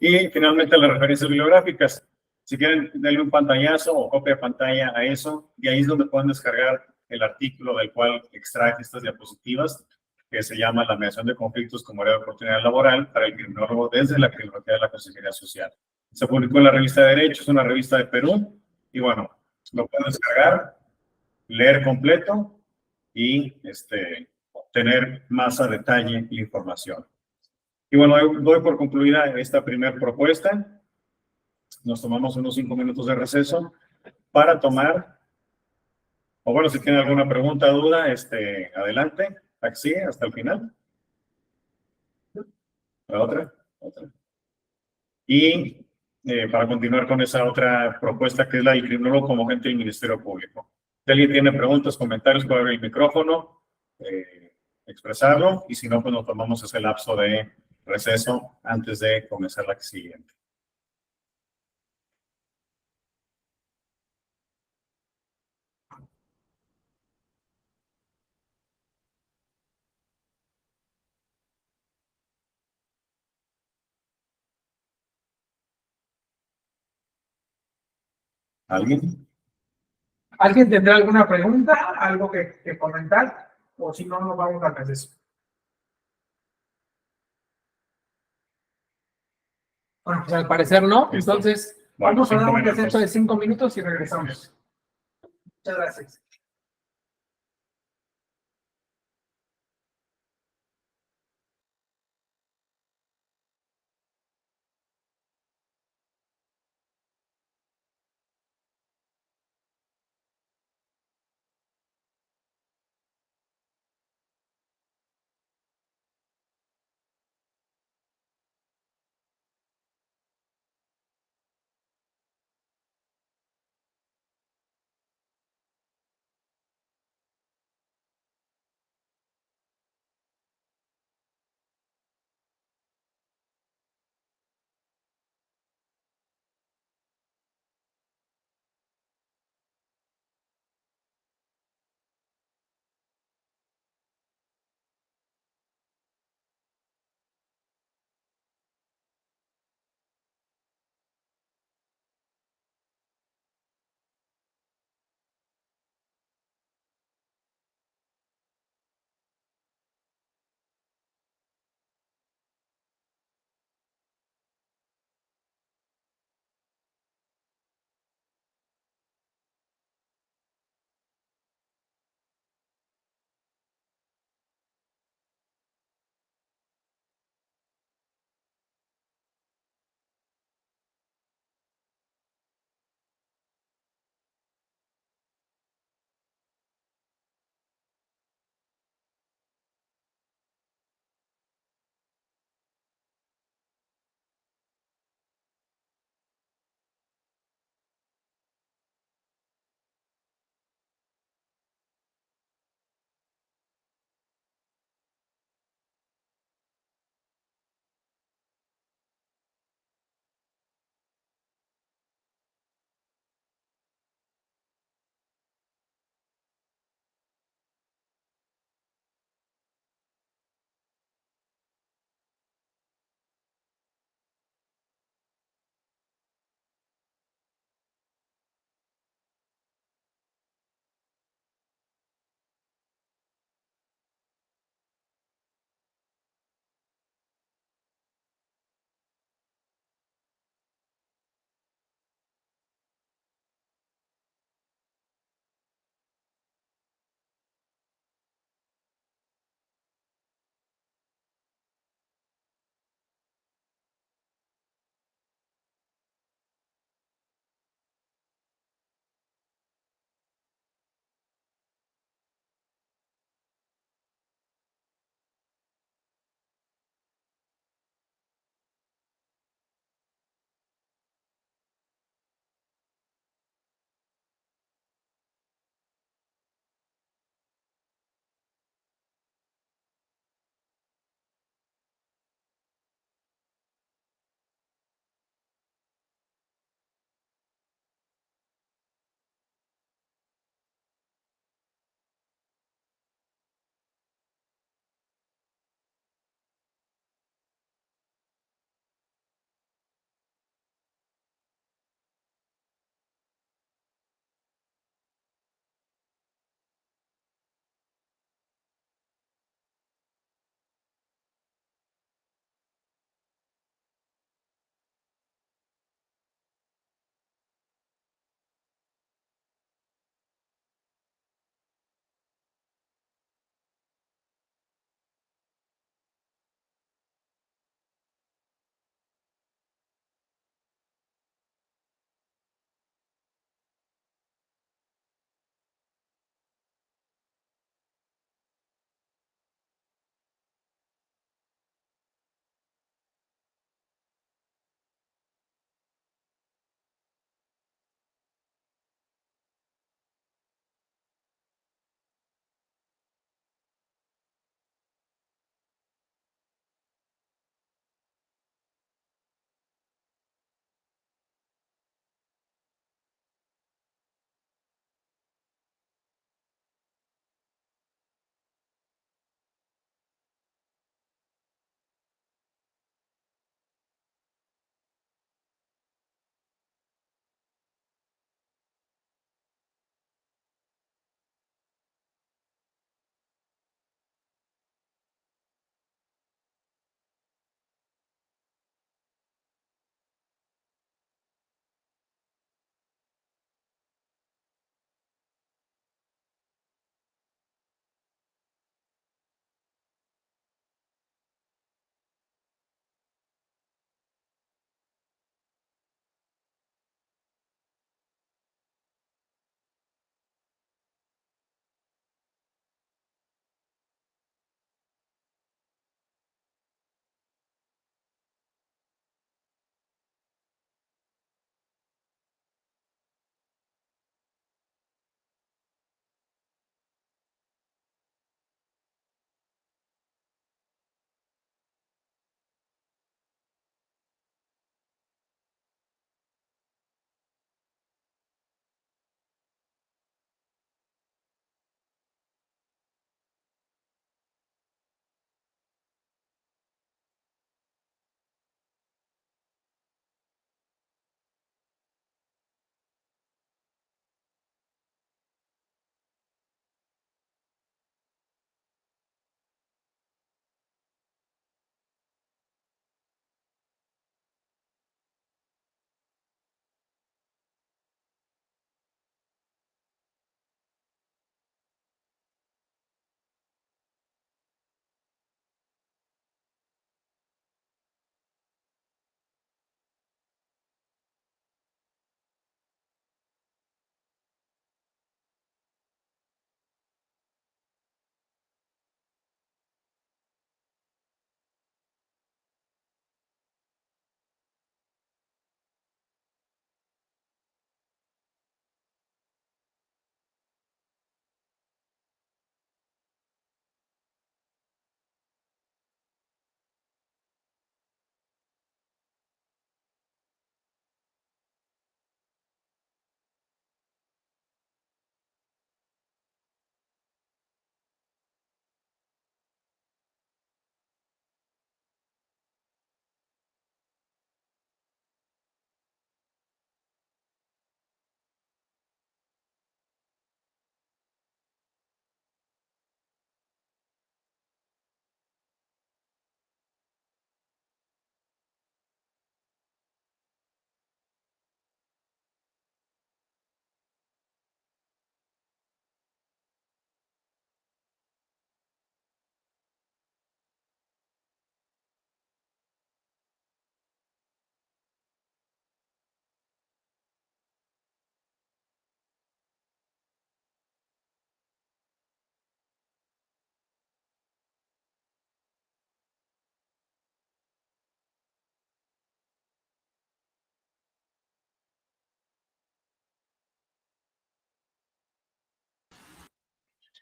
Y finalmente las referencias bibliográficas. Si quieren, denle un pantallazo o copia de pantalla a eso, y ahí es donde pueden descargar el artículo del cual extraje estas diapositivas, que se llama La mediación de conflictos como área de oportunidad laboral para el criminólogo desde la criminología de la consejería social. Se publicó en la revista de Derecho, es una revista de Perú, y bueno, lo pueden descargar, leer completo y tener más a detalle la información. Y bueno, doy por concluida esta primera propuesta. Nos tomamos unos 5 minutos de receso para tomar, o bueno, si tienen alguna pregunta, duda, adelante, así, hasta el final. La otra, otra. Y para continuar con esa otra propuesta que es la del criminólogo como agente del Ministerio Público. Si alguien tiene preguntas, comentarios, puede abrir el micrófono, expresarlo, y si no, pues nos tomamos ese lapso de receso antes de comenzar la siguiente. ¿Alguien? ¿Alguien tendrá alguna pregunta, algo que comentar? O si no, nos vamos al receso. Bueno, pues al parecer no. Listo. Entonces, Bueno, vamos a dar 5 un receso minutos. de 5 minutos y regresamos. Muchas gracias.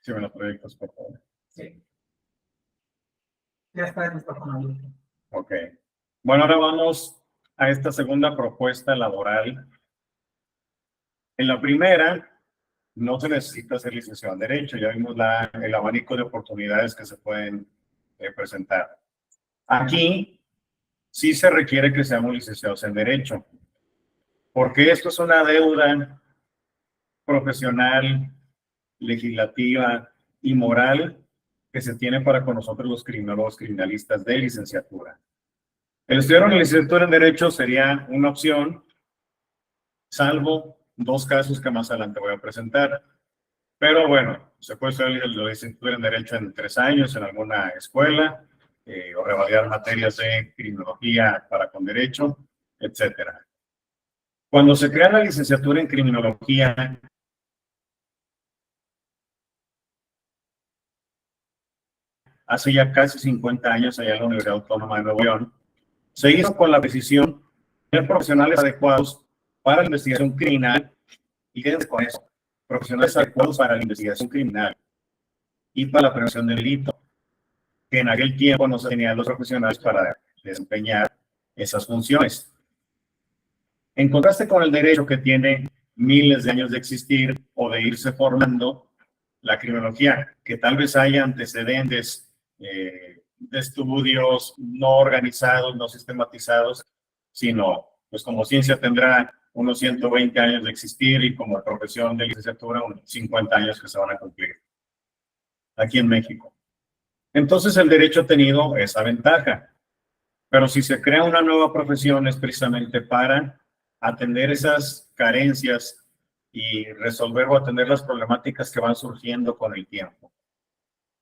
Sí, me lo proyectas, por favor. Sí. Ya está listo con la luz. Ok. Bueno, ahora vamos a esta segunda propuesta laboral. En la primera, no se necesita ser licenciado en Derecho. Ya vimos el abanico de oportunidades que se pueden presentar. Aquí sí se requiere que seamos licenciados en Derecho, porque esto es una deuda profesional, legislativa y moral que se tiene para con nosotros los criminólogos criminalistas de licenciatura. El estudiar una licenciatura en Derecho sería una opción, salvo dos casos que más adelante voy a presentar. Pero bueno, se puede estudiar la licenciatura en Derecho en 3 años en alguna escuela, o revalidar materias de criminología para con Derecho, etcétera. Cuando se crea la licenciatura en Criminología, hace ya casi 50 años allá en la Universidad Autónoma de Nuevo León, se hizo con la decisión de tener profesionales adecuados para la investigación criminal, y quédense con eso, profesionales adecuados para la investigación criminal y para la prevención del delito, que en aquel tiempo no se tenían los profesionales para desempeñar esas funciones. En contraste con el derecho, que tiene miles de años de existir o de irse formando, la criminología, que tal vez haya antecedentes de estudios no organizados, no sistematizados, sino, pues como ciencia tendrá unos 120 años de existir, y como profesión de licenciatura unos 50 años que se van a cumplir aquí en México. Entonces el derecho ha tenido esa ventaja, pero si se crea una nueva profesión es precisamente para atender esas carencias y resolver o atender las problemáticas que van surgiendo con el tiempo.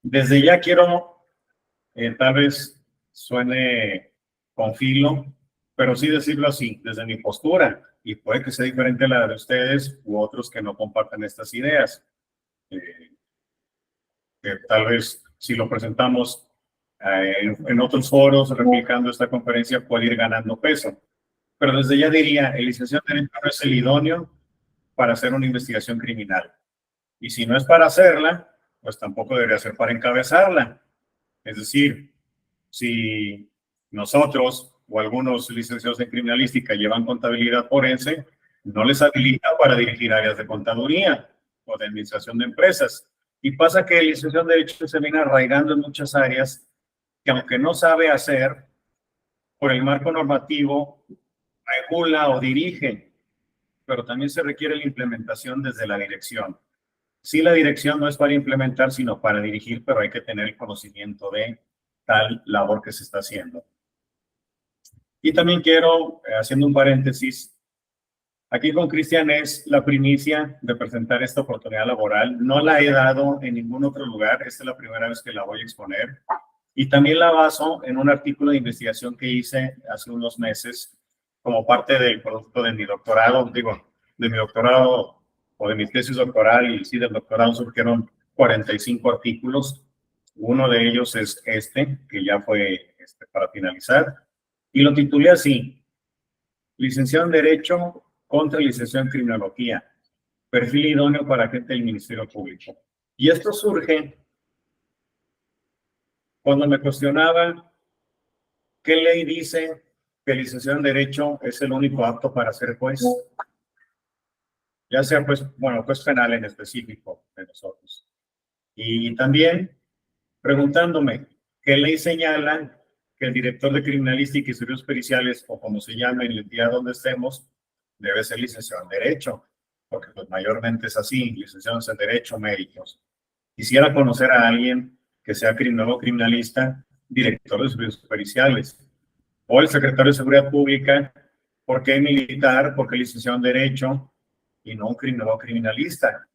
Desde ya quiero, tal vez suene con filo, pero sí decirlo así, desde mi postura, y puede que sea diferente a la de ustedes u otros que no compartan estas ideas. Que tal vez si lo presentamos en otros foros, replicando esta conferencia, puede ir ganando peso. Pero desde ya diría, el licenciado en Derecho no es el idóneo para hacer una investigación criminal. Y si no es para hacerla, pues tampoco debería ser para encabezarla. Es decir, si nosotros o algunos licenciados en criminalística llevan contabilidad forense, no les habilita para dirigir áreas de contaduría o de administración de empresas. Y pasa que el licenciado en Derecho se viene arraigando en muchas áreas que, aunque no sabe hacer, por el marco normativo regula o dirige, pero también se requiere la implementación desde la dirección. Sí, la dirección no es para implementar, sino para dirigir, pero hay que tener el conocimiento de tal labor que se está haciendo. Y también quiero, haciendo un paréntesis, aquí con Cristian es la primicia de presentar esta oportunidad laboral. No la he dado en ningún otro lugar, esta es la primera vez que la voy a exponer. Y también la baso en un artículo de investigación que hice hace unos meses como parte del producto de mi doctorado, de mi doctorado o de mi tesis doctoral, y sí, del doctorado surgieron 45 artículos. Uno de ellos es este, que ya fue para finalizar, y lo titulé así: Licenciado en Derecho contra licenciado en Criminología, perfil idóneo para gente del Ministerio Público. Y esto surge cuando me cuestionaba qué ley dice que el licenciado en Derecho es el único apto para ser juez, ya sea juez penal en específico de nosotros. Y también preguntándome qué ley señala que el director de criminalística y servicios periciales, o como se llame en la entidad donde estemos, debe ser licenciado en Derecho, porque pues mayormente es así, licenciados en Derecho, médicos. Quisiera conocer a alguien que sea criminólogo criminalista, director de servicios periciales, o el secretario de Seguridad Pública, porque es militar, porque es licenciado en Derecho y no un criminólogo criminalista,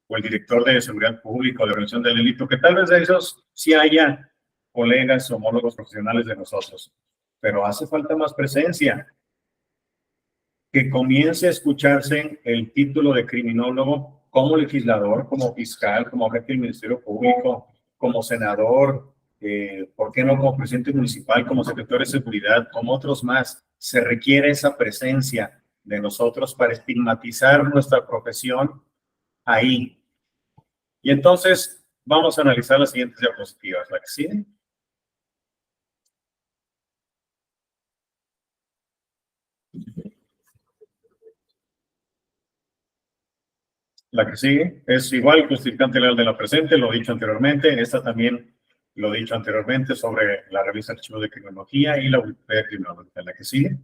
o el director de Seguridad Pública o de Prevención del Delito, que tal vez de esos sí haya colegas, homólogos profesionales de nosotros, pero hace falta más presencia. Que comience a escucharse el título de criminólogo como legislador, como fiscal, como jefe del Ministerio Público, como senador, ¿por qué no como presidente municipal, como secretario de Seguridad, como otros más? Se requiere esa presencia de nosotros para estigmatizar nuestra profesión ahí. Y entonces, Vamos a analizar las siguientes diapositivas. La que sigue. La que sigue es igual, justificante legal de la presente, lo he dicho anteriormente. Esta también lo he dicho anteriormente sobre la revista de archivos de criminología y la Wikipedia criminológica. La que sigue.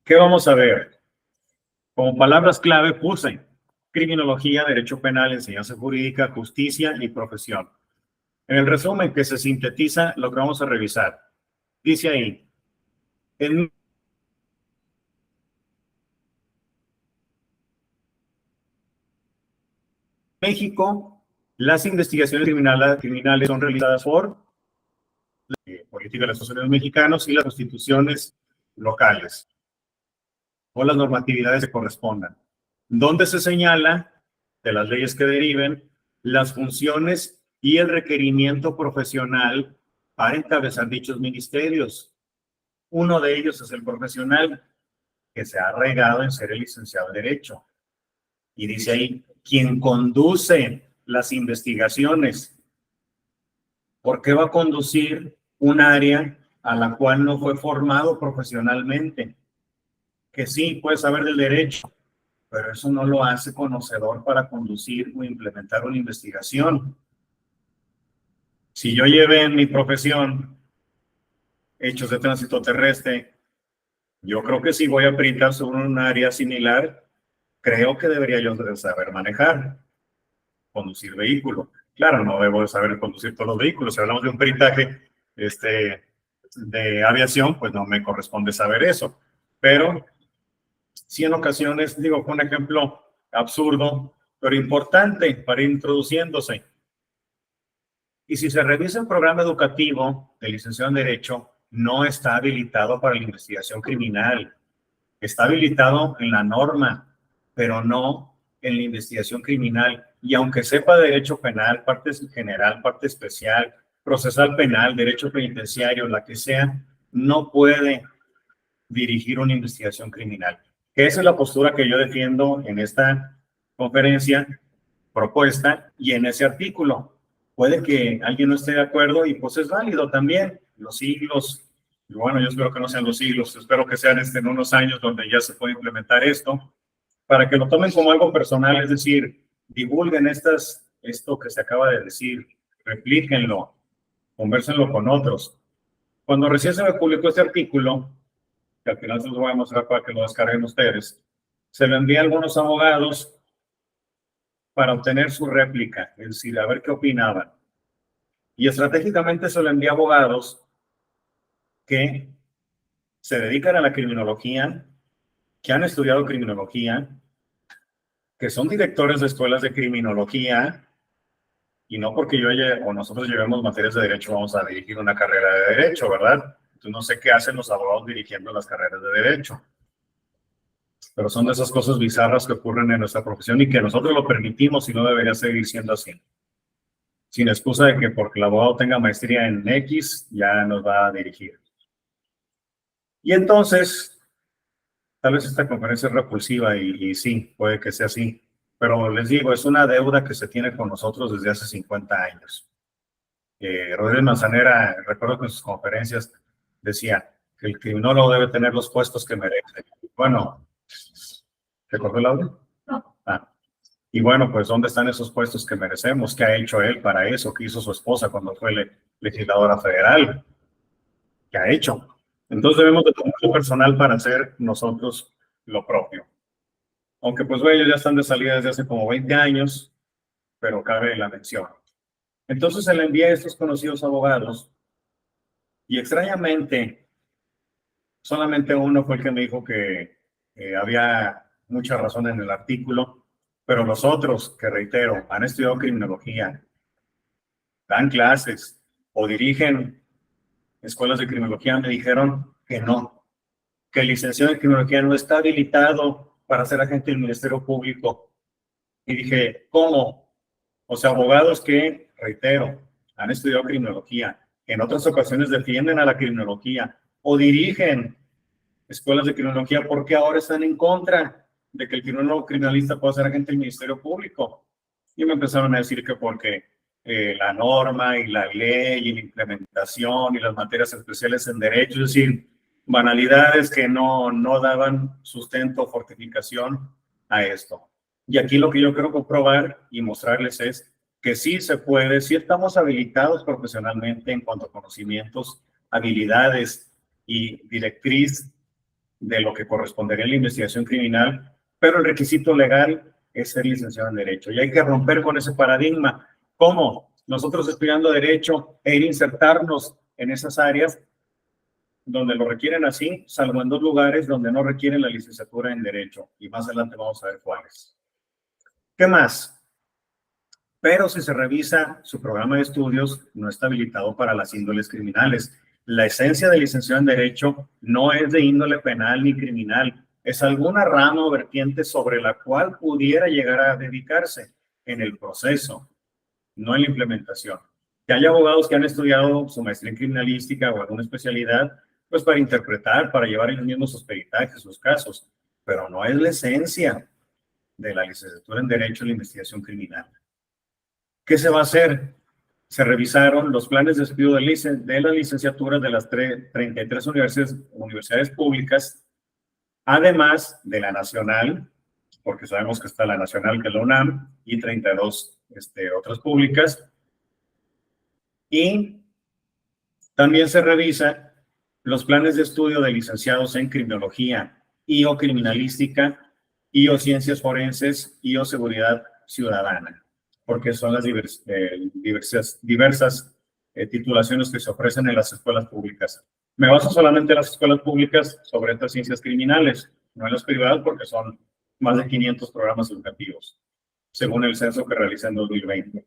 ¿Qué vamos a ver? Como palabras clave puse criminología, derecho penal, enseñanza jurídica, justicia y profesión. En el resumen que se sintetiza lo que vamos a revisar. Dice ahí, en México, las investigaciones criminales son realizadas por política de los Estados Unidos mexicanos y las constituciones locales o las normatividades que correspondan, donde se señala de las leyes que deriven las funciones y el requerimiento profesional para encabezar dichos ministerios. Uno de ellos es el profesional que se ha arraigado en ser el licenciado en Derecho. Y dice ahí, quien conduce las investigaciones. ¿Por qué va a conducir un área a la cual no fue formado profesionalmente? Que sí, puede saber del derecho, pero eso no lo hace conocedor para conducir o implementar una investigación. Si yo llevé en mi profesión hechos de tránsito terrestre, yo creo que si voy a peritar sobre un área similar, creo que debería yo saber manejar, conducir vehículo. Claro, no debo de saber conducir todos los vehículos. Si hablamos de un peritaje de aviación, pues no me corresponde saber eso. Pero sí en ocasiones, digo, fue un ejemplo absurdo, pero importante para ir introduciéndose. Y si se revisa el programa educativo de licenciado en Derecho, no está habilitado para la investigación criminal. Está habilitado en la norma, pero no en la investigación criminal. Y aunque sepa derecho penal, parte general, parte especial, procesal penal, derecho penitenciario, la que sea, no puede dirigir una investigación criminal. Esa es la postura que yo defiendo en esta conferencia propuesta y en ese artículo. Puede que alguien no esté de acuerdo y pues es válido también. Los siglos, bueno, yo espero que no sean los siglos, espero que sean en unos años donde ya se puede implementar esto, para que lo tomen como algo personal, es decir, divulguen esto que se acaba de decir, replíquenlo, convérsenlo con otros. Cuando recién se me publicó este artículo, que al final se los voy a mostrar para que lo descarguen ustedes, se lo envié a algunos abogados para obtener su réplica, es decir, a ver qué opinaban. Y estratégicamente se lo envié a abogados que se dedican a la criminología, que han estudiado criminología, que son directores de escuelas de criminología, y no porque yo o nosotros llevemos materias de derecho vamos a dirigir una carrera de derecho, ¿verdad? Entonces no sé qué hacen los abogados dirigiendo las carreras de derecho. Pero son de esas cosas bizarras que ocurren en nuestra profesión y que nosotros lo permitimos y no debería seguir siendo así. Sin excusa de que porque el abogado tenga maestría en X, ya nos va a dirigir. Y entonces, tal vez esta conferencia es repulsiva y sí, puede que sea así. Pero les digo, es una deuda que se tiene con nosotros desde hace 50 años. Rodríguez Manzanera, recuerdo que en sus conferencias decía que el criminólogo debe tener los puestos que merece. Bueno, ¿te cortó el audio? No. Y bueno, pues ¿dónde están esos puestos que merecemos? ¿Qué ha hecho él para eso? ¿Qué hizo su esposa cuando fue legisladora federal? ¿Qué ha hecho? Entonces debemos de tener personal para hacer nosotros lo propio. Aunque pues ellos ya están de salida desde hace como 20 años, pero cabe la mención. Entonces se le envía a estos conocidos abogados y extrañamente solamente uno fue el que me dijo que había mucha razón en el artículo, pero los otros, que reitero, han estudiado criminología, dan clases o dirigen escuelas de criminología, me dijeron que no, que el licenciado en criminología no está habilitado para ser agente del Ministerio Público. Y dije, ¿cómo? O sea, abogados que, reitero, han estudiado criminología, en otras ocasiones defienden a la criminología o dirigen escuelas de criminología, ¿por qué ahora están en contra de que el criminólogo criminalista pueda ser agente del Ministerio Público? Y me empezaron a decir que porque la norma y la ley y la implementación y las materias especiales en derecho, es decir, banalidades que no daban sustento o fortificación a esto. Y aquí lo que yo quiero comprobar y mostrarles es que sí se puede, sí estamos habilitados profesionalmente en cuanto a conocimientos, habilidades y directriz de lo que correspondería a la investigación criminal, pero el requisito legal es ser licenciado en Derecho. Y hay que romper con ese paradigma. ¿Cómo? Nosotros estudiando Derecho e ir a insertarnos en esas áreas donde lo requieren así, salvo en 2 lugares donde no requieren la licenciatura en Derecho. Y más adelante vamos a ver cuáles. ¿Qué más? Pero si se revisa su programa de estudios, no está habilitado para las índoles criminales. La esencia del licenciado en Derecho no es de índole penal ni criminal, es alguna rama o vertiente sobre la cual pudiera llegar a dedicarse en el proceso, no en la implementación. Que hay abogados que han estudiado su maestría en criminalística o alguna especialidad, pues para interpretar, para llevar ellos mismos sus peritajes, sus casos, pero no es la esencia de la licenciatura en Derecho y la investigación criminal. ¿Qué se va a hacer? Se revisaron los planes de estudio de las licenciaturas de las 33 universidades públicas, además de la nacional, porque sabemos que está la nacional, que es la UNAM, y 32 otras públicas. Y también se revisa los planes de estudio de licenciados en criminología y o criminalística y o ciencias forenses y o seguridad ciudadana, porque son las diversas titulaciones que se ofrecen en las escuelas públicas. Me baso solamente en las escuelas públicas sobre estas ciencias criminales, no en las privadas, porque son más de 500 programas educativos, según el censo que realicé en 2020.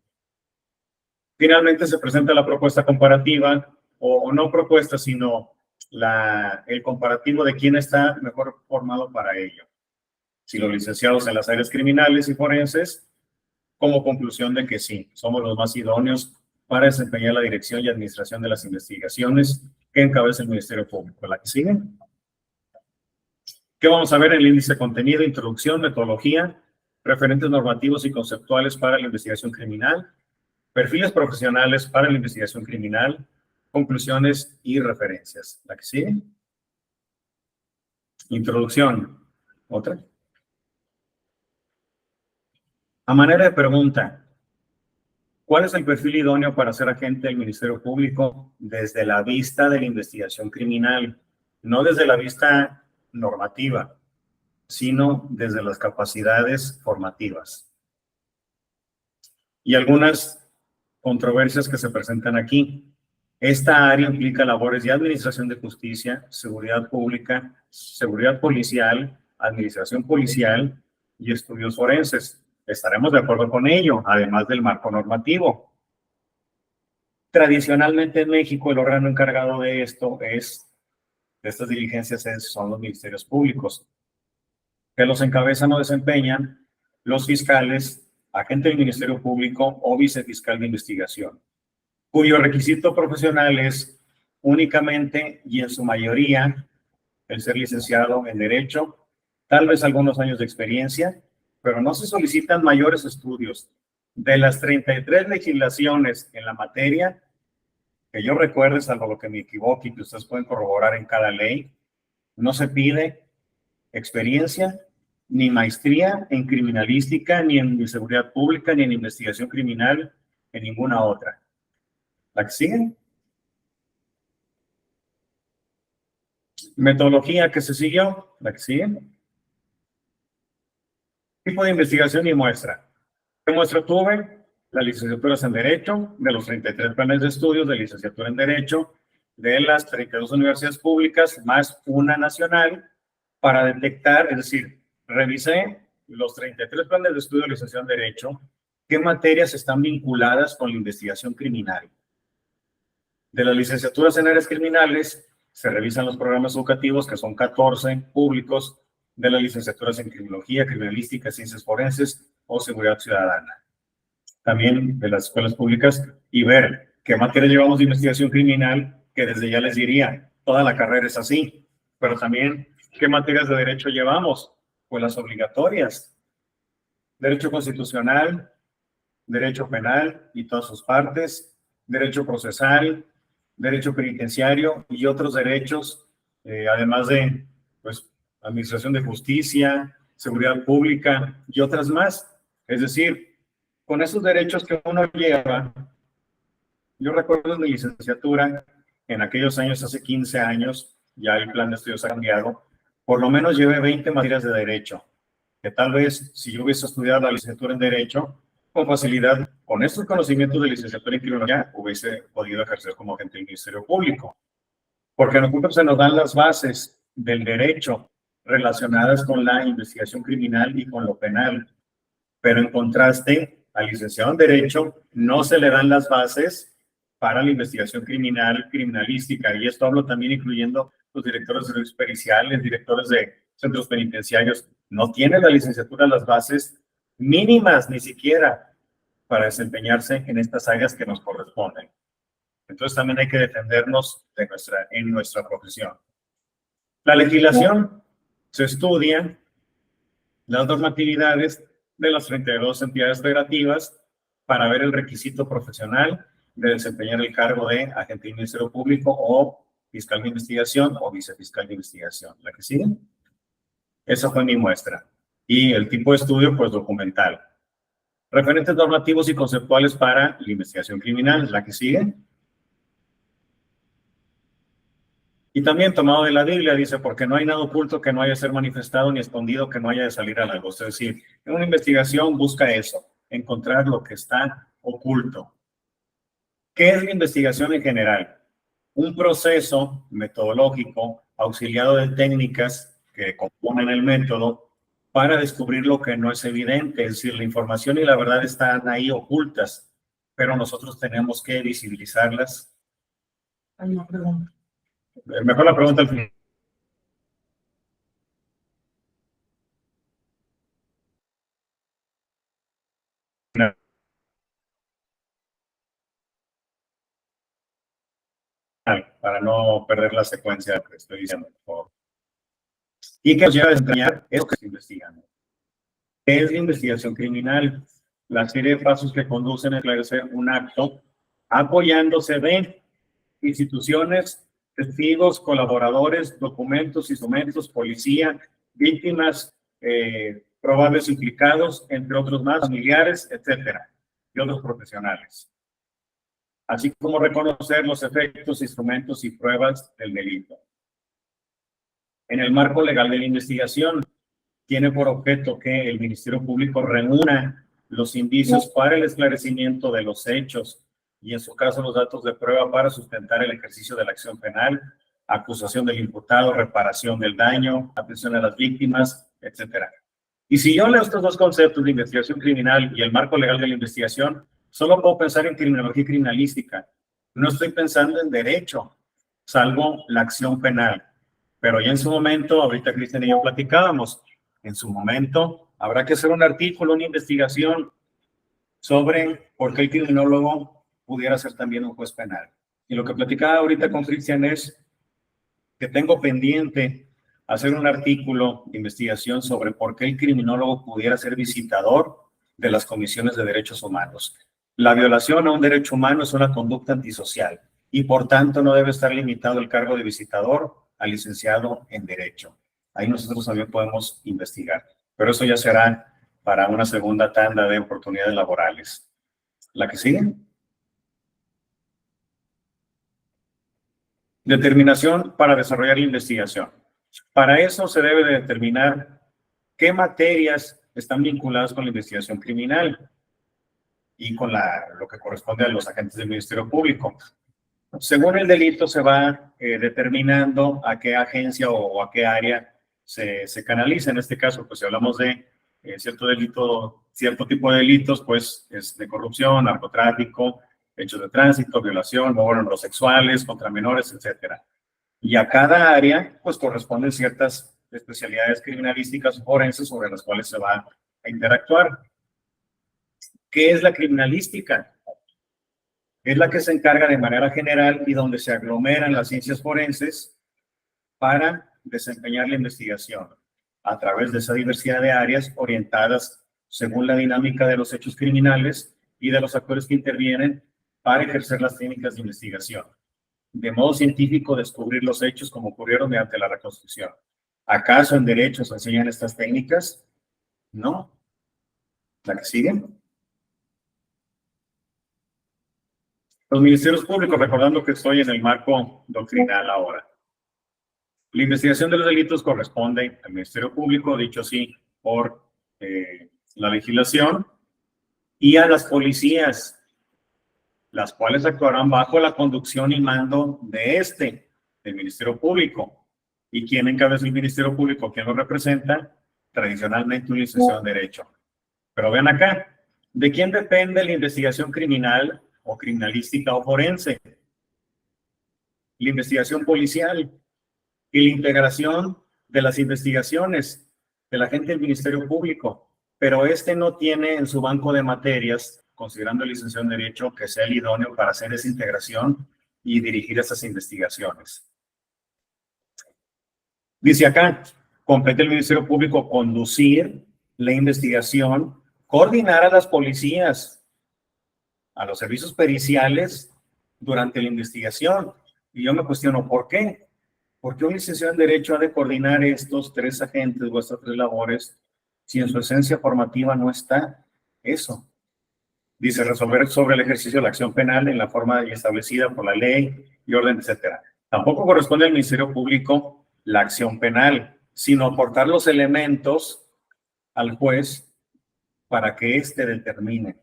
Finalmente se presenta la propuesta comparativa, o no propuesta, sino el comparativo de quién está mejor formado para ello. Si los licenciados en las áreas criminales y forenses, como conclusión de que sí, somos los más idóneos para desempeñar la dirección y administración de las investigaciones que encabeza el Ministerio Público. ¿La que sigue? ¿Qué vamos a ver en el índice de contenido? Introducción, metodología, referentes normativos y conceptuales para la investigación criminal, perfiles profesionales para la investigación criminal, conclusiones y referencias. ¿La que sigue? Introducción. ¿Otra? A manera de pregunta, ¿cuál es el perfil idóneo para ser agente del Ministerio Público desde la vista de la investigación criminal? No desde la vista normativa, sino desde las capacidades formativas. Y algunas controversias que se presentan aquí. Esta área implica labores de administración de justicia, seguridad pública, seguridad policial, administración policial y estudios forenses. Estaremos de acuerdo con ello, además del marco normativo. Tradicionalmente en México el órgano encargado de estas diligencias son los ministerios públicos, que los encabezan o desempeñan los fiscales, agente del Ministerio Público o vicefiscal de investigación, cuyo requisito profesional es únicamente y en su mayoría el ser licenciado en Derecho, tal vez algunos años de experiencia, pero no se solicitan mayores estudios. De las 33 legislaciones en la materia, que yo recuerde, salvo lo que me equivoque y que ustedes pueden corroborar en cada ley, no se pide experiencia ni maestría en criminalística, ni en seguridad pública, ni en investigación criminal, en ninguna otra. ¿La que sigue? Metodología que se siguió. ¿La que sigue? Tipo de investigación y muestra. ¿Qué muestra tuve? Las licenciaturas en Derecho, de los 33 planes de estudios de licenciatura en Derecho, de las 32 universidades públicas, más una nacional, para detectar, es decir, revisé los 33 planes de estudio de licenciatura en Derecho, qué materias están vinculadas con la investigación criminal. De las licenciaturas en áreas criminales, se revisan los programas educativos, que son 14 públicos, de las licenciaturas en criminología, criminalística, ciencias forenses o seguridad ciudadana. También de las escuelas públicas, y ver qué materias llevamos de investigación criminal, que desde ya les diría, toda la carrera es así, pero también qué materias de derecho llevamos, pues las obligatorias. Derecho constitucional, derecho penal y todas sus partes, derecho procesal, derecho penitenciario y otros derechos, además de, pues, administración de justicia, seguridad pública y otras más. Es decir, con esos derechos que uno lleva, yo recuerdo en mi licenciatura, en aquellos años, hace 15 años, ya el plan de estudios ha cambiado, por lo menos llevé 20 materias de derecho, que tal vez si yo hubiese estudiado la licenciatura en derecho, con facilidad, con estos conocimientos de licenciatura en criminología, hubiese podido ejercer como agente del Ministerio Público. Porque a nosotros se nos dan las bases del derecho relacionadas con la investigación criminal y con lo penal. Pero en contraste, al licenciado en Derecho no se le dan las bases para la investigación criminal, criminalística. Y esto hablo también incluyendo los directores de servicios periciales, directores de centros penitenciarios. No tienen la licenciatura las bases mínimas ni siquiera para desempeñarse en estas áreas que nos corresponden. Entonces también hay que defendernos en nuestra profesión. La legislación se estudia, las normatividades de las 32 entidades federativas para ver el requisito profesional de desempeñar el cargo de agente del Ministerio Público o fiscal de investigación o vicefiscal de investigación. ¿La que sigue? Esa fue mi muestra. Y el tipo de estudio, pues documental. Referentes normativos y conceptuales para la investigación criminal. ¿La que sigue? Y también tomado de la Biblia, dice, porque no hay nada oculto que no haya de ser manifestado ni escondido que no haya de salir a la luz. Es decir, en una investigación busca eso, encontrar lo que está oculto. ¿Qué es la investigación en general? Un proceso metodológico auxiliado de técnicas que componen el método para descubrir lo que no es evidente. Es decir, la información y la verdad están ahí ocultas, pero nosotros tenemos que visibilizarlas. Hay una pregunta. Mejor la pregunta al final. Para no perder la secuencia de lo que estoy diciendo, por favor. Y que nos lleva a desentrañar eso que se investiga. ¿Qué es la investigación criminal? La serie de pasos que conducen a esclarecer un acto apoyándose de instituciones, testigos, colaboradores, documentos, instrumentos, policía, víctimas, probables implicados, entre otros más, familiares, etcétera, y otros profesionales. Así como reconocer los efectos, instrumentos y pruebas del delito. En el marco legal de la investigación, tiene por objeto que el Ministerio Público reúna los indicios para el esclarecimiento de los hechos y, en su caso, los datos de prueba para sustentar el ejercicio de la acción penal, acusación del imputado, reparación del daño, atención a las víctimas, etcétera. Y si yo leo estos dos conceptos de investigación criminal y el marco legal de la investigación, solo puedo pensar en criminología y criminalística. No estoy pensando en derecho, salvo la acción penal. Pero ya en su momento, ahorita Cristian y yo platicábamos, en su momento habrá que hacer un artículo, una investigación sobre por qué el criminólogo pudiera ser también un juez penal. Y lo que platicaba ahorita con Cristian es que tengo pendiente hacer un artículo de investigación sobre por qué el criminólogo pudiera ser visitador de las comisiones de derechos humanos. La violación a un derecho humano es una conducta antisocial y por tanto no debe estar limitado el cargo de visitador al licenciado en Derecho. Ahí nosotros también podemos investigar, pero eso ya será para una segunda tanda de oportunidades laborales. ¿La que sigue? Determinación para desarrollar la investigación. Para eso se debe de determinar qué materias están vinculadas con la investigación criminal y con lo que corresponde a los agentes del Ministerio Público. Según el delito se va determinando a qué agencia o a qué área se canaliza. En este caso, pues si hablamos de cierto delito, cierto tipo de delitos, pues es de corrupción, narcotráfico, hechos de tránsito, violación, los sexuales, contra menores, etcétera. Y a cada área, pues corresponden ciertas especialidades criminalísticas o forenses sobre las cuales se va a interactuar. ¿Qué es la criminalística? Es la que se encarga de manera general y donde se aglomeran las ciencias forenses para desempeñar la investigación a través de esa diversidad de áreas orientadas según la dinámica de los hechos criminales y de los actores que intervienen para ejercer las técnicas de investigación. De modo científico, descubrir los hechos como ocurrieron mediante la reconstrucción. ¿Acaso en derecho se enseñan estas técnicas? No. ¿La que sigue? Los ministerios públicos, recordando que estoy en el marco doctrinal ahora. La investigación de los delitos corresponde al Ministerio Público, dicho así por la legislación, y a las policías, las cuales actuarán bajo la conducción y mando de del Ministerio Público. ¿Y quién encabeza el Ministerio Público? ¿Quién lo representa? Tradicionalmente un licenciado en Derecho. Pero vean acá, ¿de quién depende la investigación criminal o criminalística o forense? La investigación policial y la integración de las investigaciones de la gente del Ministerio Público. Pero no tiene en su banco de materias, considerando el licenciado en Derecho, que sea el idóneo para hacer esa integración y dirigir esas investigaciones. Dice acá, compete el Ministerio Público conducir la investigación, coordinar a las policías, a los servicios periciales durante la investigación. Y yo me cuestiono, ¿por qué? ¿Por qué un licenciado en Derecho ha de coordinar estos tres agentes o estas tres labores si en su esencia formativa no está eso? Dice, resolver sobre el ejercicio de la acción penal en la forma establecida por la ley y orden, etcétera. Tampoco corresponde al Ministerio Público la acción penal, sino aportar los elementos al juez para que éste determine.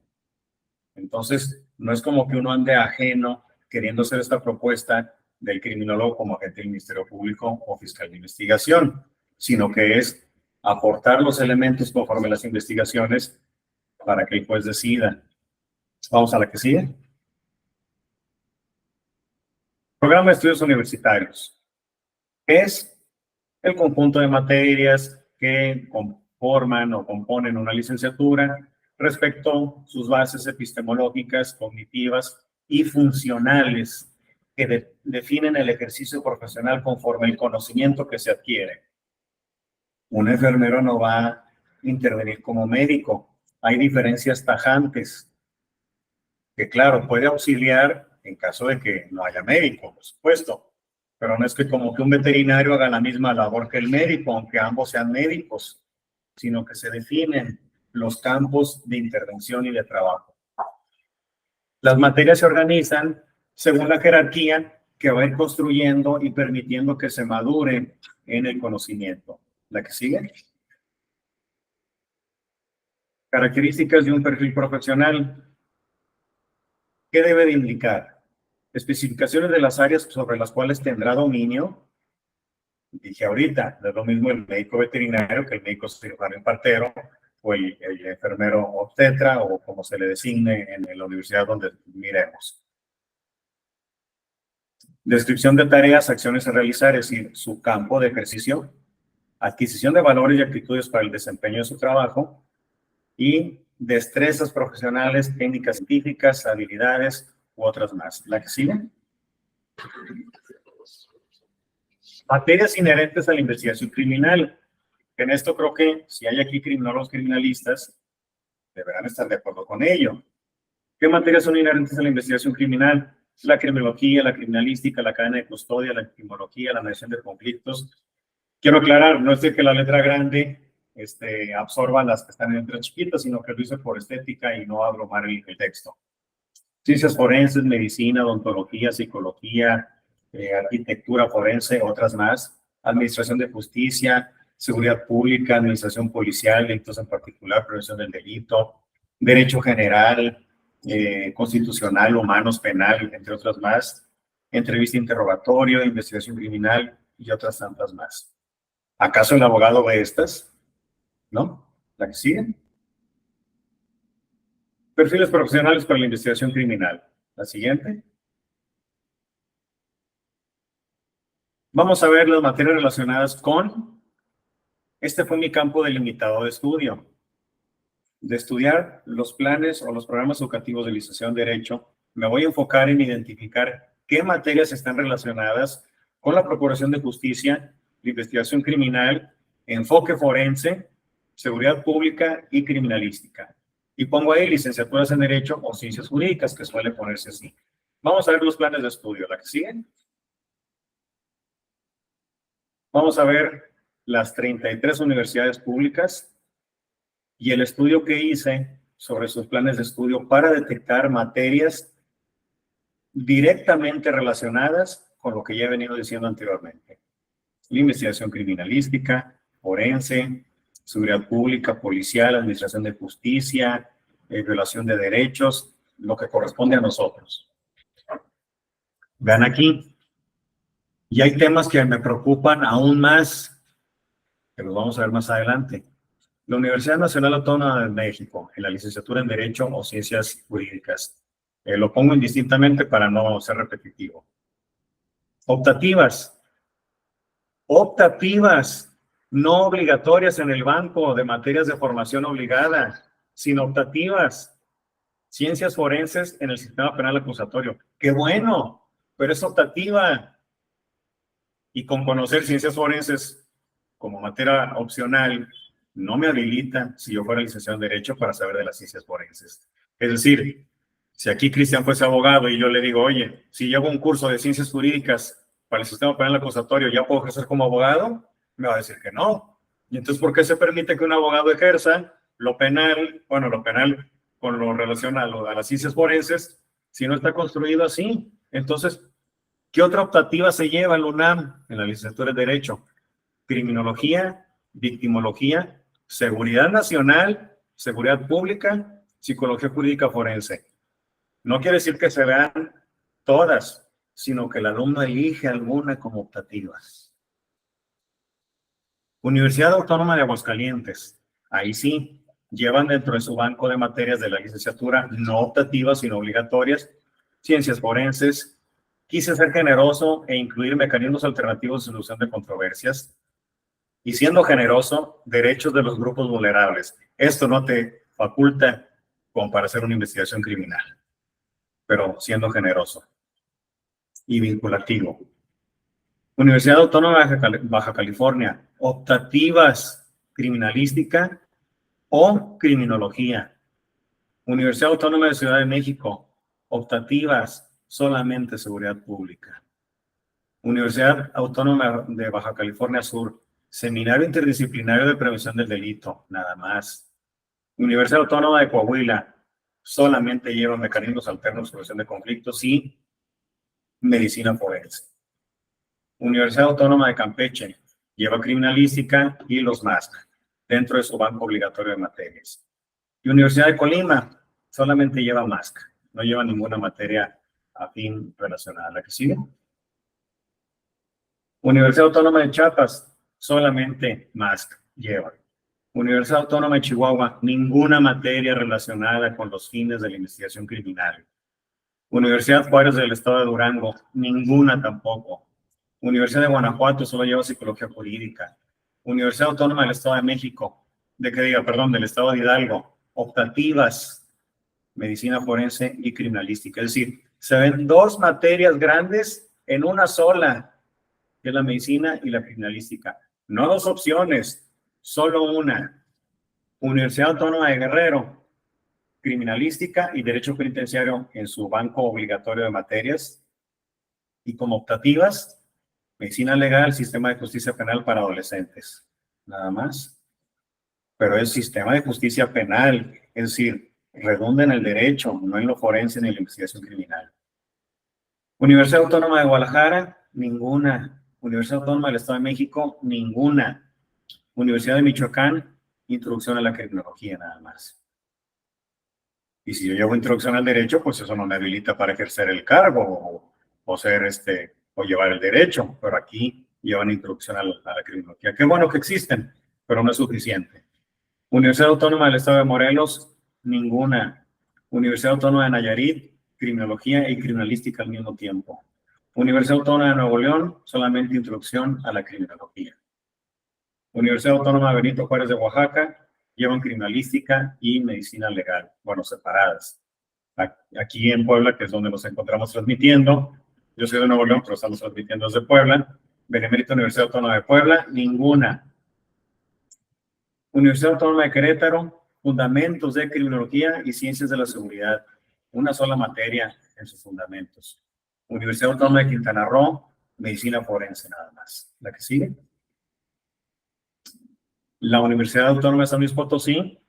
Entonces, no es como que uno ande ajeno queriendo hacer esta propuesta del criminólogo como agente del Ministerio Público o fiscal de investigación, sino que es aportar los elementos conforme a las investigaciones para que el juez decida. Vamos a la que sigue. Programa de estudios universitarios. Es el conjunto de materias que conforman o componen una licenciatura respecto a sus bases epistemológicas, cognitivas y funcionales que definen el ejercicio profesional conforme el conocimiento que se adquiere. Un enfermero no va a intervenir como médico. Hay diferencias tajantes que, claro, puede auxiliar en caso de que no haya médico, por supuesto. Pero no es que como que un veterinario haga la misma labor que el médico, aunque ambos sean médicos, sino que se definen los campos de intervención y de trabajo. Las materias se organizan según la jerarquía que va a ir construyendo y permitiendo que se madure en el conocimiento. ¿La que sigue? Características de un perfil profesional. ¿Qué debe de indicar? Especificaciones de las áreas sobre las cuales tendrá dominio. Dije ahorita, no es lo mismo el médico veterinario que el médico cirujano partero o el enfermero obstetra o como se le designe en la universidad donde miremos. Descripción de tareas, acciones a realizar, es decir, su campo de ejercicio, adquisición de valores y actitudes para el desempeño de su trabajo y destrezas profesionales, técnicas científicas, habilidades u otras más. ¿La que sigue? Materias inherentes a la investigación criminal. En esto creo que si hay aquí criminólogos criminalistas, deberán estar de acuerdo con ello. ¿Qué materias son inherentes a la investigación criminal? La criminología, la criminalística, la cadena de custodia, la etimología, la mediación de conflictos. Quiero aclarar, no es de que la letra grande absorba las que están en letras chiquitas, sino que lo hice por estética y no abrumar el texto. Ciencias forenses, medicina, odontología, psicología, arquitectura forense, otras más, administración de justicia, seguridad pública, administración policial, delitos en particular, prevención del delito, derecho general, constitucional, humanos, penal, entre otras más, entrevista, interrogatorio, investigación criminal y otras tantas más. ¿Acaso el abogado ve estas? ¿No? ¿La que sigue? Perfiles profesionales para la investigación criminal. La siguiente. Vamos a ver las materias relacionadas con... Este fue mi campo delimitado de estudio. De estudiar los planes o los programas educativos de licenciado en Derecho, me voy a enfocar en identificar qué materias están relacionadas con la procuración de justicia, la investigación criminal, enfoque forense, seguridad pública y criminalística. Y pongo ahí licenciaturas en Derecho o Ciencias Jurídicas, que suele ponerse así. Vamos a ver los planes de estudio. ¿La que siguen? Vamos a ver las 33 universidades públicas y el estudio que hice sobre sus planes de estudio para detectar materias directamente relacionadas con lo que ya he venido diciendo anteriormente. La investigación criminalística, forense, seguridad pública, policial, administración de justicia, violación de derechos, lo que corresponde a nosotros. Vean aquí, y hay temas que me preocupan aún más, que los vamos a ver más adelante. La Universidad Nacional Autónoma de México, en la licenciatura en Derecho o Ciencias Jurídicas. Lo pongo indistintamente para no ser repetitivo. Optativas. Optativas, no obligatorias en el banco de materias de formación obligada, sino optativas. Ciencias forenses en el sistema penal acusatorio. ¡Qué bueno! Pero es optativa. Y con conocer ciencias forenses como materia opcional, no me habilita, si yo fuera licenciado en Derecho, para saber de las ciencias forenses. Es decir, si aquí Cristian fuese abogado y yo le digo, oye, si llevo un curso de ciencias jurídicas para el sistema penal acusatorio, ¿ya puedo ejercer como abogado? Me va a decir que no. Y entonces, ¿por qué se permite que un abogado ejerza lo penal con lo relacionado a las ciencias forenses, si no está construido así? Entonces, ¿qué otra optativa se lleva en la UNAM en la licenciatura de Derecho? Criminología, victimología, seguridad nacional, seguridad pública, psicología jurídica forense. No quiere decir que se vean todas, sino que el alumno elige alguna como optativas. Universidad Autónoma de Aguascalientes, ahí sí, llevan dentro de su banco de materias de la licenciatura no optativas, sino obligatorias, ciencias forenses. Quise ser generoso e incluir mecanismos alternativos de solución de controversias. Y siendo generoso, derechos de los grupos vulnerables. Esto no te faculta como para hacer una investigación criminal, pero siendo generoso y vinculativo. Universidad Autónoma de Baja California, optativas, criminalística o criminología. Universidad Autónoma de Ciudad de México, optativas, solamente seguridad pública. Universidad Autónoma de Baja California Sur, Seminario Interdisciplinario de Prevención del Delito, nada más. Universidad Autónoma de Coahuila, solamente lleva mecanismos alternos de solución de conflictos y medicina forense. Universidad Autónoma de Campeche, lleva criminalística y los MASC, dentro de su banco obligatorio de materias. Y Universidad de Colima, solamente lleva MASC, no lleva ninguna materia afín relacionada. ¿La que sigue? Universidad Autónoma de Chiapas, solamente MASC lleva. Universidad Autónoma de Chihuahua, ninguna materia relacionada con los fines de la investigación criminal. Universidad Juárez del Estado de Durango, ninguna tampoco. Universidad de Guanajuato solo lleva psicología jurídica. Universidad Autónoma del Estado de México, del Estado de Hidalgo, optativas, medicina forense y criminalística. Es decir, se ven dos materias grandes en una sola, que es la medicina y la criminalística. No dos opciones, solo una. Universidad Autónoma de Guerrero, criminalística y derecho penitenciario en su banco obligatorio de materias. Y como optativas, medicina legal, sistema de justicia penal para adolescentes. Nada más. Pero es sistema de justicia penal, es decir, redunda en el derecho, no en lo forense ni en la investigación criminal. Universidad Autónoma de Guadalajara, ninguna. Universidad Autónoma del Estado de México, ninguna. Universidad de Michoacán, introducción a la criminología, nada más. Y si yo llevo introducción al derecho, pues eso no me habilita para ejercer el cargo o llevar el derecho, pero aquí llevan introducción a la criminología. Qué bueno que existen, pero no es suficiente. Universidad Autónoma del Estado de Morelos, ninguna. Universidad Autónoma de Nayarit, criminología y criminalística al mismo tiempo. Universidad Autónoma de Nuevo León, solamente introducción a la criminología. Universidad Autónoma de Benito Juárez de Oaxaca, llevan criminalística y medicina legal, separadas. Aquí en Puebla, que es donde nos encontramos transmitiendo, yo soy de Nuevo León, pero estamos transmitiendo desde Puebla. Benemérita Universidad Autónoma de Puebla, ninguna. Universidad Autónoma de Querétaro, Fundamentos de Criminología y Ciencias de la Seguridad. Una sola materia en sus fundamentos. Universidad Autónoma de Quintana Roo, Medicina Forense nada más. ¿La que sigue? La Universidad Autónoma de San Luis Potosí,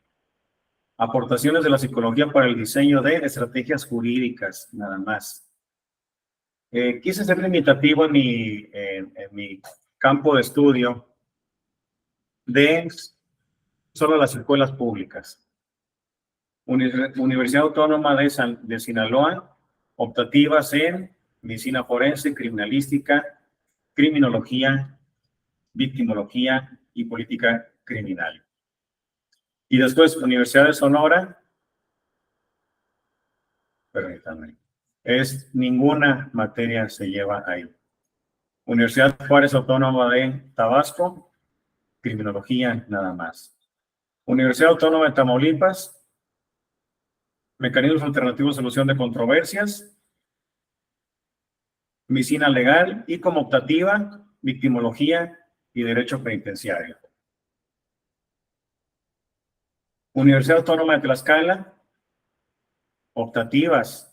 aportaciones de la psicología para el diseño de estrategias jurídicas, nada más. Quise ser limitativo en mi campo de estudio de solo las escuelas públicas. Universidad Autónoma de Sinaloa, optativas en medicina forense, criminalística, criminología, victimología y política criminal. Y después, Universidad de Sonora, permítanme, ninguna materia se lleva ahí. Universidad Juárez Autónoma de Tabasco, criminología nada más. Universidad Autónoma de Tamaulipas, mecanismos alternativos de solución de controversias, medicina legal y como optativa, victimología y derecho penitenciario. Universidad Autónoma de Tlaxcala, optativas,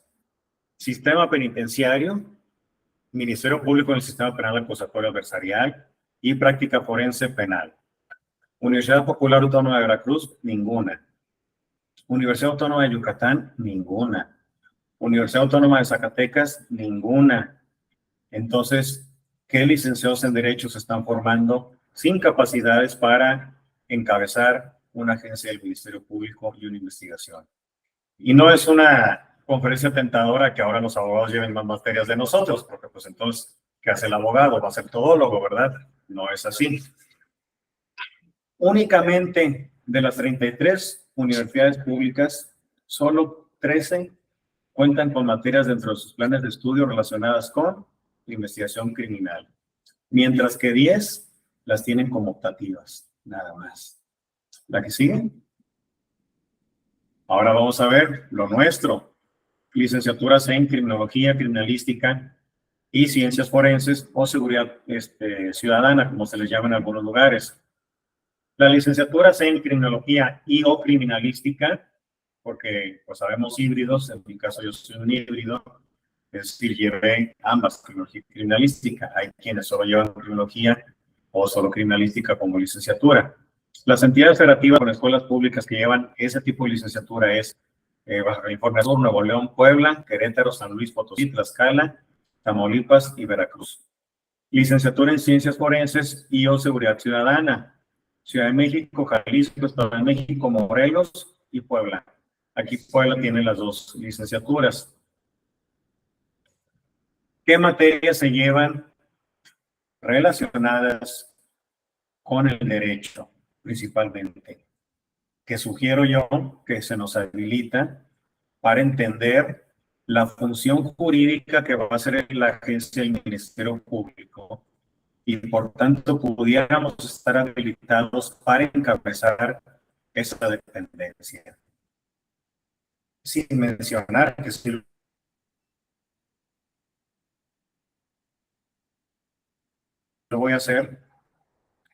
sistema penitenciario, Ministerio Público en el Sistema Penal Acusatorio Adversarial y práctica forense penal. Universidad Popular Autónoma de Veracruz, ninguna. Universidad Autónoma de Yucatán, ninguna. Universidad Autónoma de Zacatecas, ninguna. Entonces, ¿qué licenciados en Derecho se están formando sin capacidades para encabezar una agencia del Ministerio Público y una investigación? Y no es una conferencia tentadora que ahora los abogados lleven más materias de nosotros, porque pues entonces, ¿qué hace el abogado? Va a ser todólogo, ¿verdad? No es así. Únicamente de las 33 universidades públicas, solo 13 cuentan con materias dentro de sus planes de estudio relacionadas con la investigación criminal, mientras que 10 las tienen como optativas, nada más. ¿La que sigue? Ahora vamos a ver lo nuestro. Licenciaturas en Criminología, Criminalística y Ciencias Forenses o Seguridad Ciudadana, como se les llama en algunos lugares. Las licenciaturas en Criminología y o Criminalística, porque pues sabemos híbridos, en mi caso yo soy un híbrido, es decir, llevé ambas, Criminología y Criminalística. Hay quienes solo llevan Criminología o solo Criminalística como licenciatura. Las entidades federativas con escuelas públicas que llevan ese tipo de licenciatura es Baja California Sur, Nuevo León, Puebla, Querétaro, San Luis Potosí, Tlaxcala, Tamaulipas y Veracruz. Licenciatura en Ciencias Forenses y o Seguridad Ciudadana. Ciudad de México, Jalisco, Estado de México, Morelos y Puebla. Aquí Puebla tiene las dos licenciaturas. ¿Qué materias se llevan relacionadas con el derecho, principalmente? Que sugiero yo que se nos habilita para entender la función jurídica que va a hacer la agencia del Ministerio Público y por tanto pudiéramos estar habilitados para encabezar esa dependencia. Sin mencionar que si lo voy a hacer,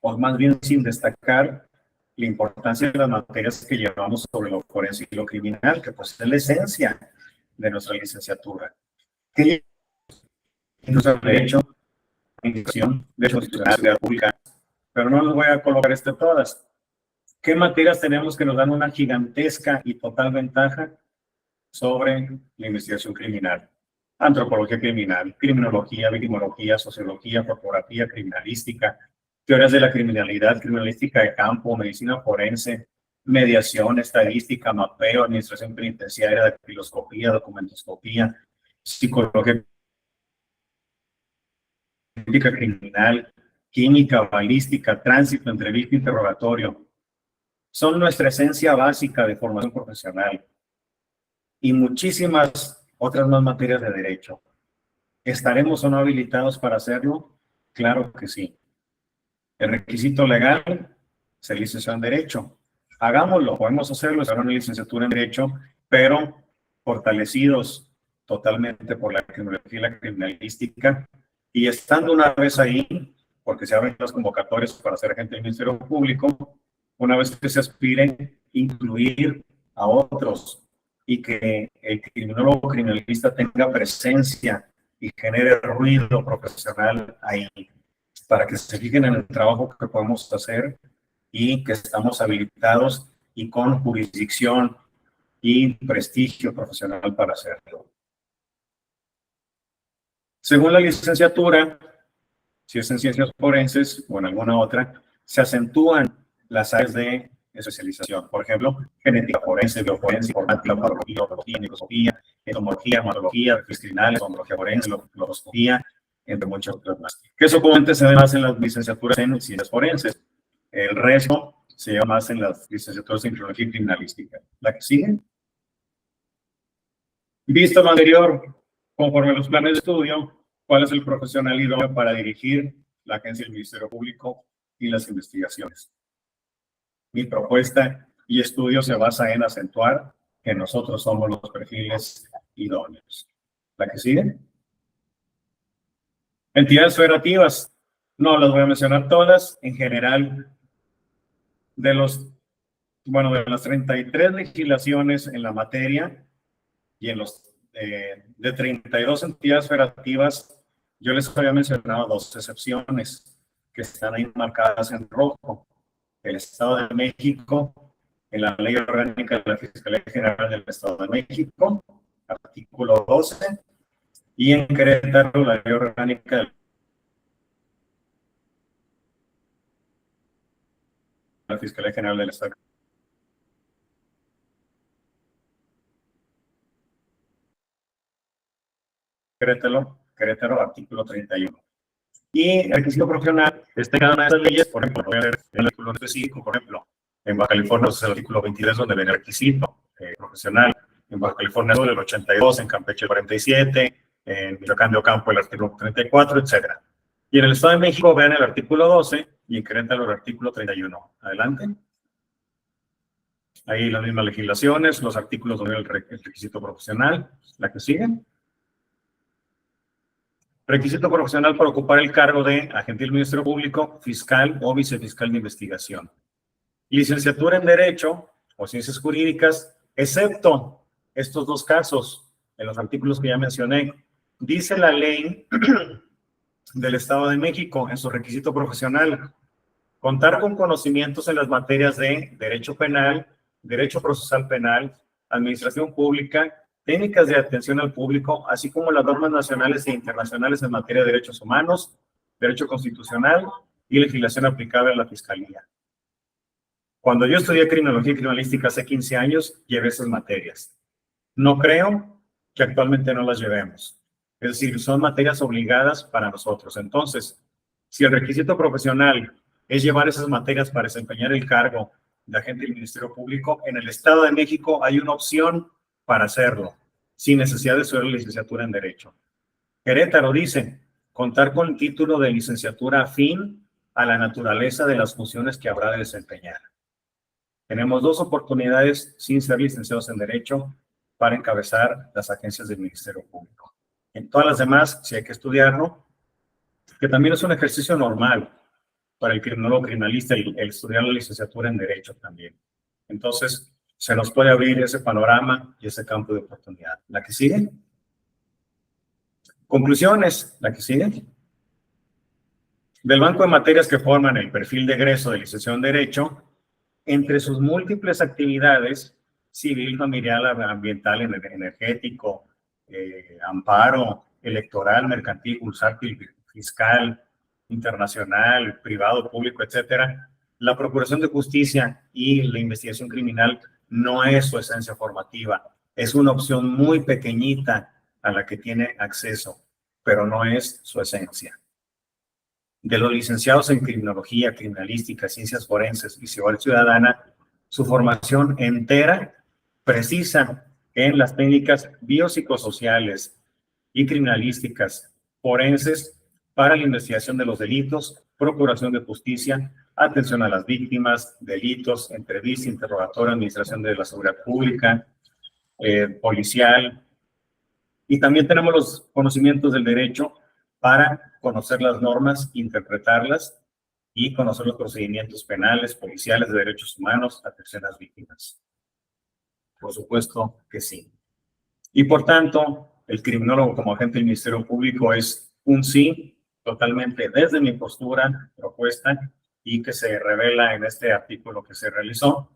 o más bien sin destacar la importancia de las materias que llevamos sobre lo forense y lo criminal, que pues es la esencia de nuestra licenciatura. ¿Qué es el derecho? Derecho constitucional, pública, pero no les voy a colocar todas. ¿Qué materias tenemos que nos dan una gigantesca y total ventaja sobre la investigación criminal? Antropología criminal, criminología, victimología, sociología, corporativa, criminalística, teorías de la criminalidad, criminalística de campo, medicina forense, mediación, estadística, mapeo, administración penitenciaria, dactiloscopía, documentoscopía, psicología criminal, química, balística, tránsito, entrevista, interrogatorio. Son nuestra esencia básica de formación profesional y muchísimas otras más materias de derecho. ¿Estaremos o no habilitados para hacerlo? Claro que sí. El requisito legal es el licenciado en Derecho. Hagámoslo, podemos hacerlo, es una licenciatura en Derecho, pero fortalecidos totalmente por la criminología y la criminalística. Y estando una vez ahí, porque se abren las convocatorias para ser agente del Ministerio Público, una vez que se aspire, incluir a otros y que el criminólogo criminalista tenga presencia y genere ruido profesional ahí, para que se fijen en el trabajo que podemos hacer y que estamos habilitados y con jurisdicción y prestigio profesional para hacerlo. Según la licenciatura, si es en ciencias forenses o en alguna otra, se acentúan las áreas de especialización. Por ejemplo, genética forense, bioforense, informática, patología, microscopía, entomología, hematología, registros criminales, odontología forense, logoscopía, entre muchas otras más. Que eso comúnmente se ve más en las licenciaturas en ciencias forenses. El resto se lleva más en las licenciaturas en criminología y criminalística. ¿La que sigue? Visto lo anterior, conforme a los planes de estudio, ¿cuál es el profesional idóneo para dirigir la agencia del Ministerio Público y las investigaciones? Mi propuesta y estudio se basa en acentuar que nosotros somos los perfiles idóneos. ¿La que sigue? Entidades federativas. No las voy a mencionar todas. En general, de las 33 legislaciones en la materia y en de 32 entidades federativas, yo les había mencionado 2 excepciones que están ahí marcadas en rojo. El Estado de México, en la Ley Orgánica de la Fiscalía General del Estado de México, artículo 12, y en Querétaro, la Ley Orgánica de la Fiscalía General del Estado. Querétaro, artículo 31. Y el requisito profesional está en cada una de estas leyes. Por ejemplo, voy a ver el artículo específico. Por ejemplo, en Baja California es el artículo 23 donde viene el requisito profesional. En Baja California Sur el 82, en Campeche el 47, en Michoacán de Ocampo el artículo 34, etcétera. Y en el Estado de México vean el artículo 12 y en Querétaro el artículo 31. Adelante. Ahí las mismas legislaciones, los artículos donde el requisito profesional. La que sigue. Requisito profesional para ocupar el cargo de agente del Ministerio Público, fiscal o vicefiscal de investigación. Licenciatura en Derecho o Ciencias Jurídicas, excepto estos 2 casos, en los artículos que ya mencioné. Dice la ley del Estado de México en su requisito profesional: contar con conocimientos en las materias de Derecho Penal, Derecho Procesal Penal, Administración Pública, técnicas de atención al público, así como las normas nacionales e internacionales en materia de derechos humanos, derecho constitucional y legislación aplicable a la Fiscalía. Cuando yo estudié criminología y criminalística hace 15 años, llevé esas materias. No creo que actualmente no las llevemos. Es decir, son materias obligadas para nosotros. Entonces, si el requisito profesional es llevar esas materias para desempeñar el cargo de agente del Ministerio Público, en el Estado de México hay una opción para hacerlo, sin necesidad de estudiar la licenciatura en Derecho. Querétaro dice: contar con el título de licenciatura afín a la naturaleza de las funciones que habrá de desempeñar. Tenemos 2 oportunidades sin ser licenciados en Derecho para encabezar las agencias del Ministerio Público. En todas las demás, sí hay que estudiarlo, que también es un ejercicio normal para el criminólogo criminalista el estudiar la licenciatura en Derecho también. Entonces, se nos puede abrir ese panorama y ese campo de oportunidad. ¿La que sigue? Conclusiones. ¿La que sigue? Del banco de materias que forman el perfil de egreso de licenciado en Derecho, entre sus múltiples actividades, civil, familiar, ambiental, energético, amparo, electoral, mercantil, bursátil, fiscal, internacional, privado, público, etcétera, la procuración de justicia y la investigación criminal no es su esencia formativa. Es una opción muy pequeñita a la que tiene acceso, pero no es su esencia. De los licenciados en criminología, criminalística, ciencias forenses y seguridad ciudadana, su formación entera precisa en las técnicas biopsicosociales y criminalísticas forenses para la investigación de los delitos, procuración de justicia, atención a las víctimas, delitos, entrevista, interrogatorio, administración de la seguridad pública, policial. Y también tenemos los conocimientos del derecho para conocer las normas, interpretarlas y conocer los procedimientos penales, policiales, de derechos humanos, atención a las víctimas. Por supuesto que sí. Y por tanto, el criminólogo como agente del Ministerio Público es un sí, totalmente desde mi postura, propuesta, y que se revela en este artículo que se realizó.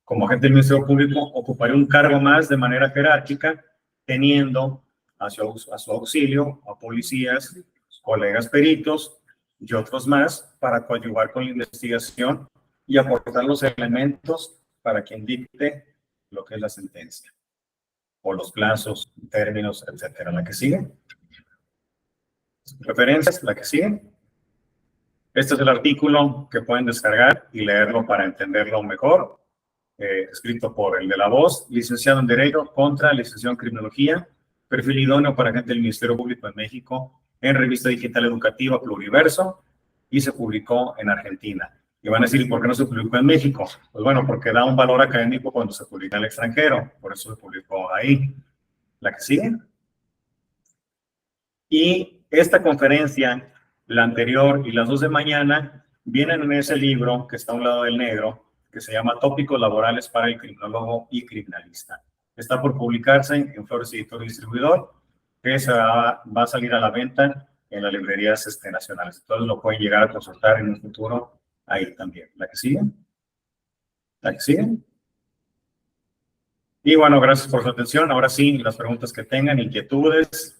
Como agente del Ministerio Público, ocuparé un cargo más de manera jerárquica, teniendo a su auxilio a policías, colegas peritos y otros más para coadyuvar con la investigación y aportar los elementos para quien dicte lo que es la sentencia, o los plazos, términos, etcétera. La que sigue. Referencias, la que sigue. Este es el artículo que pueden descargar y leerlo para entenderlo mejor. Escrito por el de La Voz, licenciado en Derecho contra licenciado en Criminología, perfil idóneo para agente del Ministerio Público en México, en revista digital educativa Pluriverso, y se publicó en Argentina. Y van a decir, ¿por qué no se publicó en México? Pues bueno, porque da un valor académico cuando se publica en el extranjero, por eso se publicó ahí. La que sigue. Y esta conferencia, la anterior y las 2 de mañana, vienen en ese libro que está a un lado del negro, que se llama Tópicos Laborales para el Criminólogo y Criminalista. Está por publicarse en Flores Editor y Distribuidor, que va a salir a la venta en las librerías nacionales. Entonces lo pueden llegar a consultar en un futuro ahí también. ¿La que sigue? ¿La que sigue? Y bueno, gracias por su atención. Ahora sí, las preguntas que tengan, inquietudes.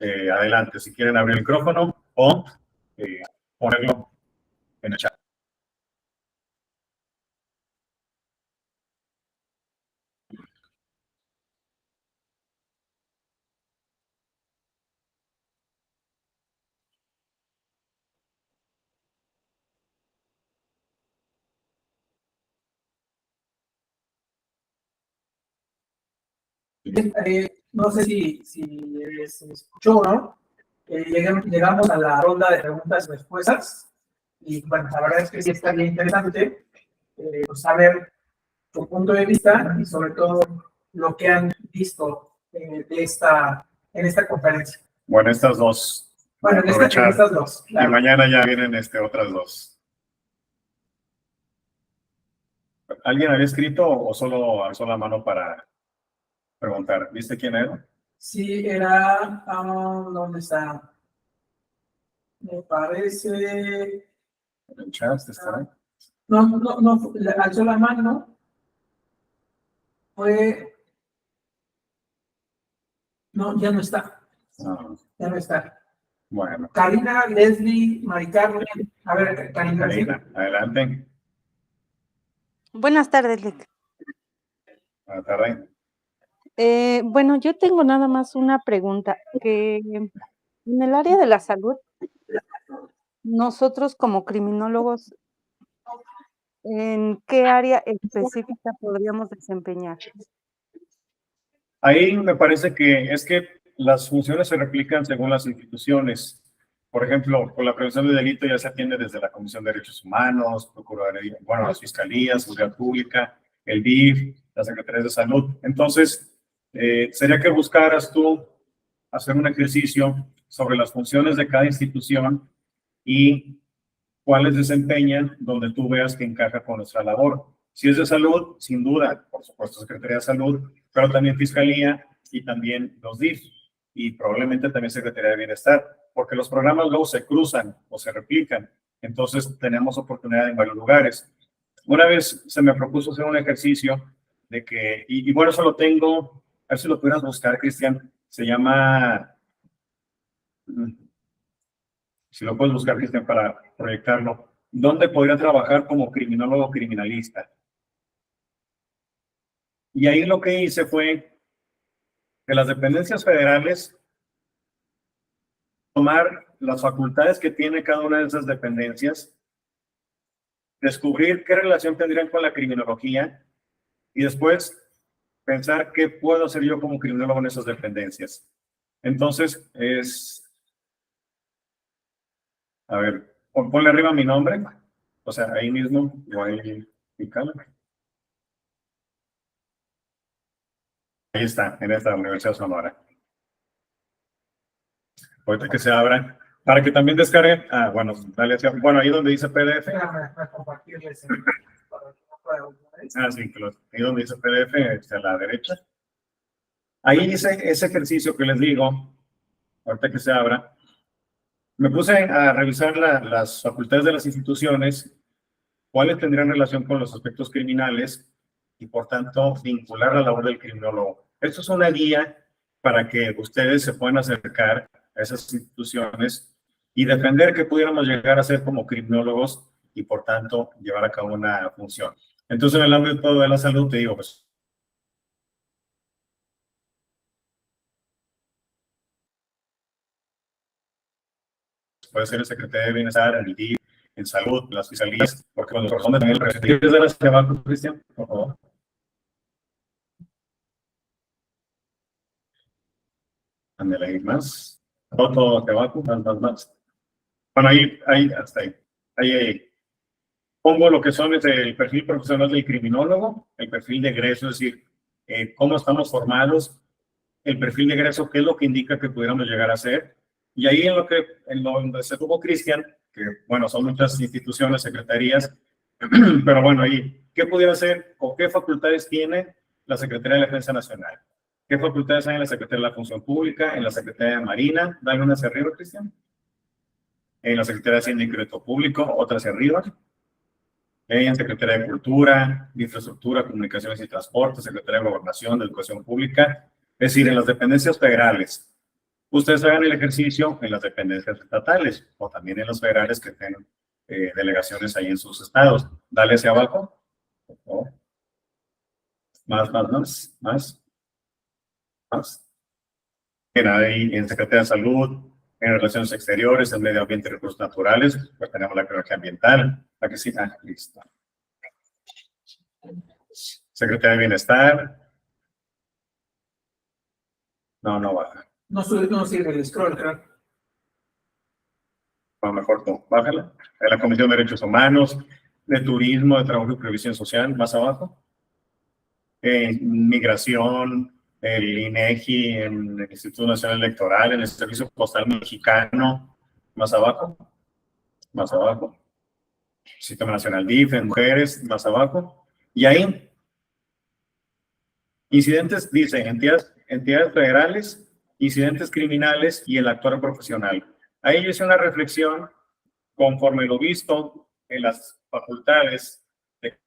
Adelante, si quieren abrir el micrófono o ponerlo en el chat. No sé si se escuchó o no. Llegamos a la ronda de preguntas y respuestas. Y bueno, la verdad es que sí está bien interesante pues, saber tu punto de vista y sobre todo lo que han visto en esta conferencia. Bueno, estas dos. Bueno, en estas dos. Claro. Y mañana ya vienen otras dos. ¿Alguien había escrito o solo alzó la mano para preguntar? ¿Viste quién era? Sí, era... ¿dónde está? Me parece... ¿En el chat está? No, alzó la mano. No, ya no está. No. Ya no está. Bueno. Karina, Leslie, Mari Carmen. A ver, Karina. Adelante. Buenas tardes, Lic. Buenas tardes. Bueno, yo tengo nada más una pregunta, que en el área de la salud, nosotros como criminólogos, ¿en qué área específica podríamos desempeñar? Ahí me parece que las funciones se replican según las instituciones. Por ejemplo, con la prevención de delito ya se atiende desde la Comisión de Derechos Humanos, Procuraduría, bueno, las Fiscalías, Seguridad Pública, el DIF, las Secretarías de Salud. Entonces, sería que buscaras tú hacer un ejercicio sobre las funciones de cada institución y cuáles desempeñan donde tú veas que encaja con nuestra labor. Si es de salud, sin duda, por supuesto, Secretaría de Salud, pero también Fiscalía y también los DIF y probablemente también Secretaría de Bienestar, porque los programas luego se cruzan o se replican, entonces tenemos oportunidad en varios lugares. Una vez se me propuso hacer un ejercicio de que, y bueno, eso lo tengo, a ver si lo pudieras buscar, Cristian, se llama, si lo puedes buscar, Cristian, para proyectarlo, ¿dónde podría trabajar como criminólogo criminalista? Y ahí lo que hice fue que las dependencias federales tomar las facultades que tiene cada una de esas dependencias, descubrir qué relación tendrían con la criminología y después pensar qué puedo hacer yo como criminólogo en esas dependencias. Entonces, a ver, ponle arriba mi nombre, o sea, ahí mismo, o ahí, ahí está, en esta Universidad Sonora. ahorita que se abra, para que también descarguen. Ah, bueno, dale hacia, bueno, ahí donde dice PDF. Déjame compartirles para que no pueda ver. Ah, sí, ahí donde dice PDF, a la derecha. Ahí dice ese ejercicio que les digo, ahorita que se abra. Me puse a revisar las facultades de las instituciones, cuáles tendrían relación con los aspectos criminales y, por tanto, vincular la labor del criminólogo. Esto es una guía para que ustedes se puedan acercar a esas instituciones y defender que pudiéramos llegar a ser como criminólogos y, por tanto, llevar a cabo una función. Entonces, en el ámbito de la salud, te digo, pues, puede ser el secretario de Bienestar, el DIF, en salud, las fiscalías, porque cuando corresponde también el presidente. ¿Quieres dar hacia abajo, Cristian? Por favor. Ándale ahí más. Todo hacia abajo, más. Bueno, ahí, hasta ahí. Ahí. Pongo lo que son el perfil profesional del criminólogo, el perfil de egreso, es decir, cómo estamos formados, el perfil de egreso, qué es lo que indica que pudiéramos llegar a ser. Y ahí en donde se tuvo Cristian, que bueno, son muchas instituciones, secretarías, pero bueno, ahí, ¿qué pudiera ser o qué facultades tiene la Secretaría de la Defensa Nacional? ¿Qué facultades hay en la Secretaría de la Función Pública, en la Secretaría de Marina? Dale una hacia arriba, Cristian. En la Secretaría de Hacienda y Crédito Público, otra hacia arriba. En Secretaría de Cultura, de Infraestructura, Comunicaciones y Transporte, Secretaría de Gobernación, de Educación Pública. Es decir, en las dependencias federales. Ustedes hagan el ejercicio en las dependencias estatales o también en los federales que tengan delegaciones ahí en sus estados. Dale hacia abajo. Oh. Más. Ahí en Secretaría de Salud, en Relaciones Exteriores, en Medio Ambiente y Recursos Naturales, pues tenemos la cronología ambiental. Aquí sí, listo. Secretaría de Bienestar. No baja. No sirve el scroll, creo. Bueno, mejor tú, bájala. En la Comisión de Derechos Humanos, de Turismo, de Trabajo y Previsión Social, más abajo. Migración, el INEGI, en el Instituto Nacional Electoral, en el Servicio Postal Mexicano, más abajo. Sistema Nacional DIF, en mujeres, más abajo. Y ahí, incidentes, dice, entidades federales, incidentes criminales y el actuar profesional. Ahí yo hice una reflexión conforme lo visto en las facultades de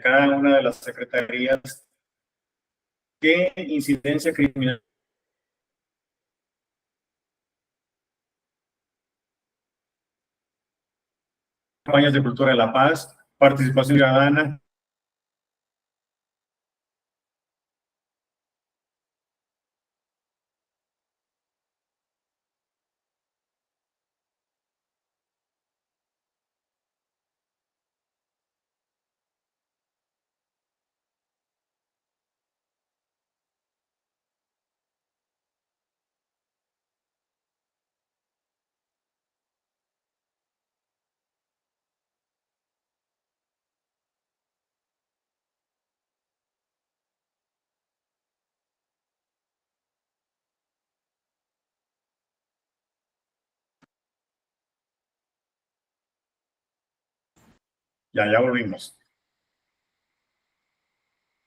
cada una de las secretarías, qué incidencia criminal, campañas de cultura de la paz, participación ciudadana. Ya volvimos.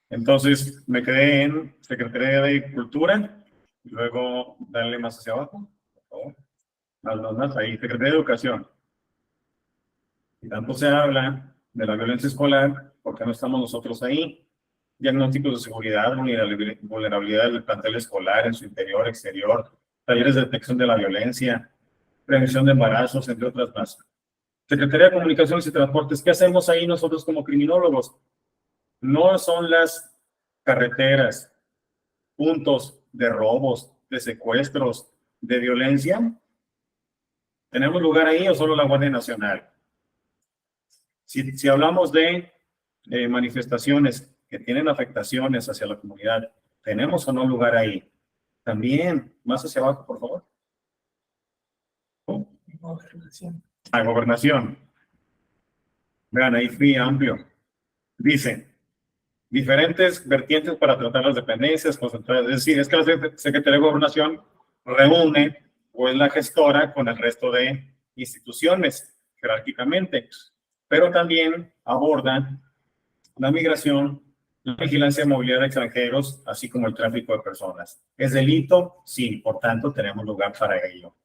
Entonces, me quedé en Secretaría de Cultura, y luego darle más hacia abajo, por favor. Más, ahí, Secretaría de Educación. Y tanto se habla de la violencia escolar, ¿por qué no estamos nosotros ahí? Diagnósticos de seguridad, vulnerabilidad del plantel escolar en su interior, exterior, talleres de detección de la violencia, prevención de embarazos, entre otras más. Secretaría de Comunicaciones y Transportes, ¿qué hacemos ahí nosotros como criminólogos? No son las carreteras, puntos de robos, de secuestros, de violencia? ¿Tenemos lugar ahí o solo la Guardia Nacional? Si hablamos de manifestaciones que tienen afectaciones hacia la comunidad, ¿tenemos o no lugar ahí? También, más hacia abajo, por favor. A gobernación. Vean, ahí fui amplio. Dice, diferentes vertientes para tratar las dependencias concentradas. Es decir, es que la Secretaría de Gobernación reúne o es la gestora con el resto de instituciones jerárquicamente, pero también aborda la migración, la vigilancia de movilidad de extranjeros, así como el tráfico de personas. ¿Es delito? Sí, por tanto tenemos lugar para ello.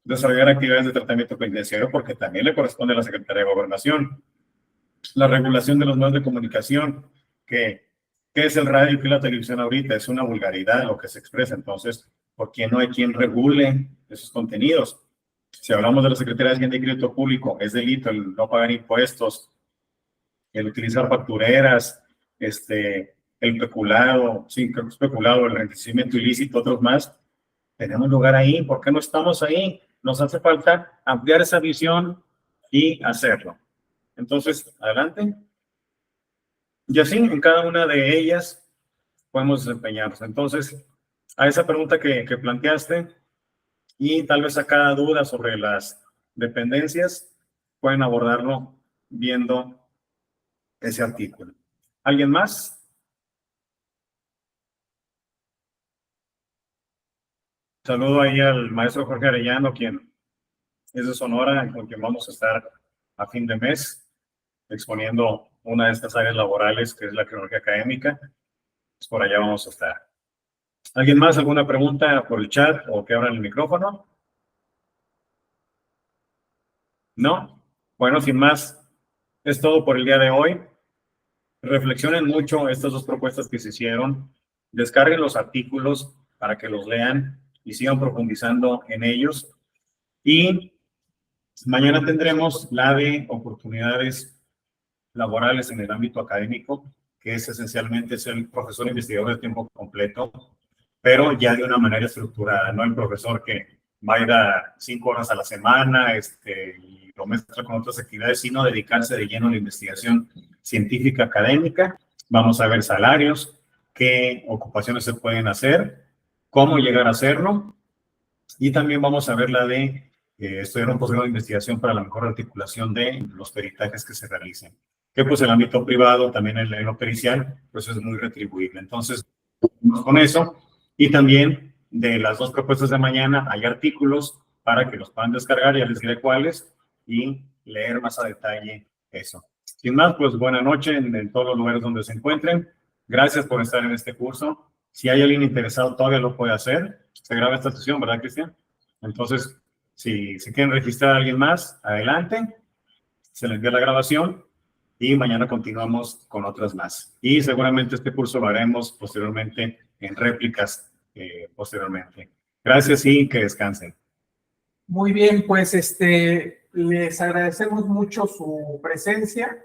Desarrollar actividades de tratamiento penitenciario porque también le corresponde a la Secretaría de Gobernación. La regulación de los medios de comunicación, ¿qué es el radio y qué es la televisión ahorita? Es una vulgaridad lo que se expresa. Entonces, ¿por qué no hay quien regule esos contenidos? Si hablamos de la Secretaría de Hacienda y Crédito Público, es delito el no pagar impuestos, el utilizar factureras, el peculado, sí, creo que es peculado, el enriquecimiento ilícito, otros más. Tenemos lugar ahí. ¿Por qué no estamos ahí? Nos hace falta ampliar esa visión y hacerlo. Entonces, adelante. Y así, en cada una de ellas podemos desempeñarnos. Entonces, a esa pregunta que planteaste y tal vez a cada duda sobre las dependencias, pueden abordarlo viendo ese artículo. ¿Alguien más? Saludo ahí al maestro Jorge Arellano, quien es de Sonora, con quien vamos a estar a fin de mes exponiendo una de estas áreas laborales, que es la criminología académica. Pues por allá vamos a estar. ¿Alguien más? ¿Alguna pregunta por el chat o que abran el micrófono? ¿No? Bueno, sin más, es todo por el día de hoy. Reflexionen mucho estas dos propuestas que se hicieron. Descarguen los artículos para que los lean y sigan profundizando en ellos. Y mañana tendremos la de oportunidades laborales en el ámbito académico, que es esencialmente ser el profesor investigador de tiempo completo, pero ya de una manera estructurada, no el profesor que va a ir a 5 horas a la semana y lo mezcla con otras actividades, sino dedicarse de lleno a la investigación científica académica. Vamos a ver salarios, qué ocupaciones se pueden hacer, cómo llegar a hacerlo, y también vamos a ver la de estudiar un posgrado de investigación para la mejor articulación de los peritajes que se realicen. Que pues el ámbito privado, también en lo pericial, pues es muy retribuible. Entonces, con eso, y también de las dos propuestas de mañana, hay artículos para que los puedan descargar, ya les diré cuáles, y leer más a detalle eso. Sin más, pues buena noche en todos los lugares donde se encuentren. Gracias por estar en este curso. Si hay alguien interesado, todavía lo puede hacer. Se graba esta sesión, ¿verdad, Cristian? Entonces, si quieren registrar a alguien más, adelante. Se les envía la grabación y mañana continuamos con otras más. Y seguramente este curso lo haremos posteriormente en réplicas posteriormente. Gracias y que descansen. Muy bien, pues les agradecemos mucho su presencia,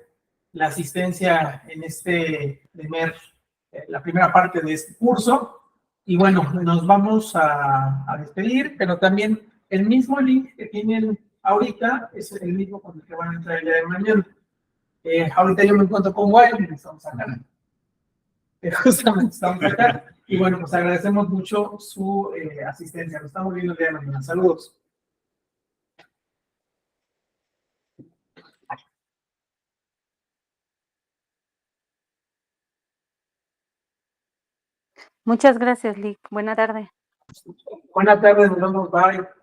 la asistencia en la primera parte de este curso. Y bueno, nos vamos a despedir, pero también el mismo link que tienen ahorita es el mismo con el que van a entrar el día de mañana. Ahorita yo me encuentro con Guay y estamos acá. Justamente estamos acá. Y bueno, pues agradecemos mucho su asistencia. Nos estamos viendo el día de mañana. Saludos. Muchas gracias, Lick. Buena tarde. Buenas tardes, nos vemos. Bye.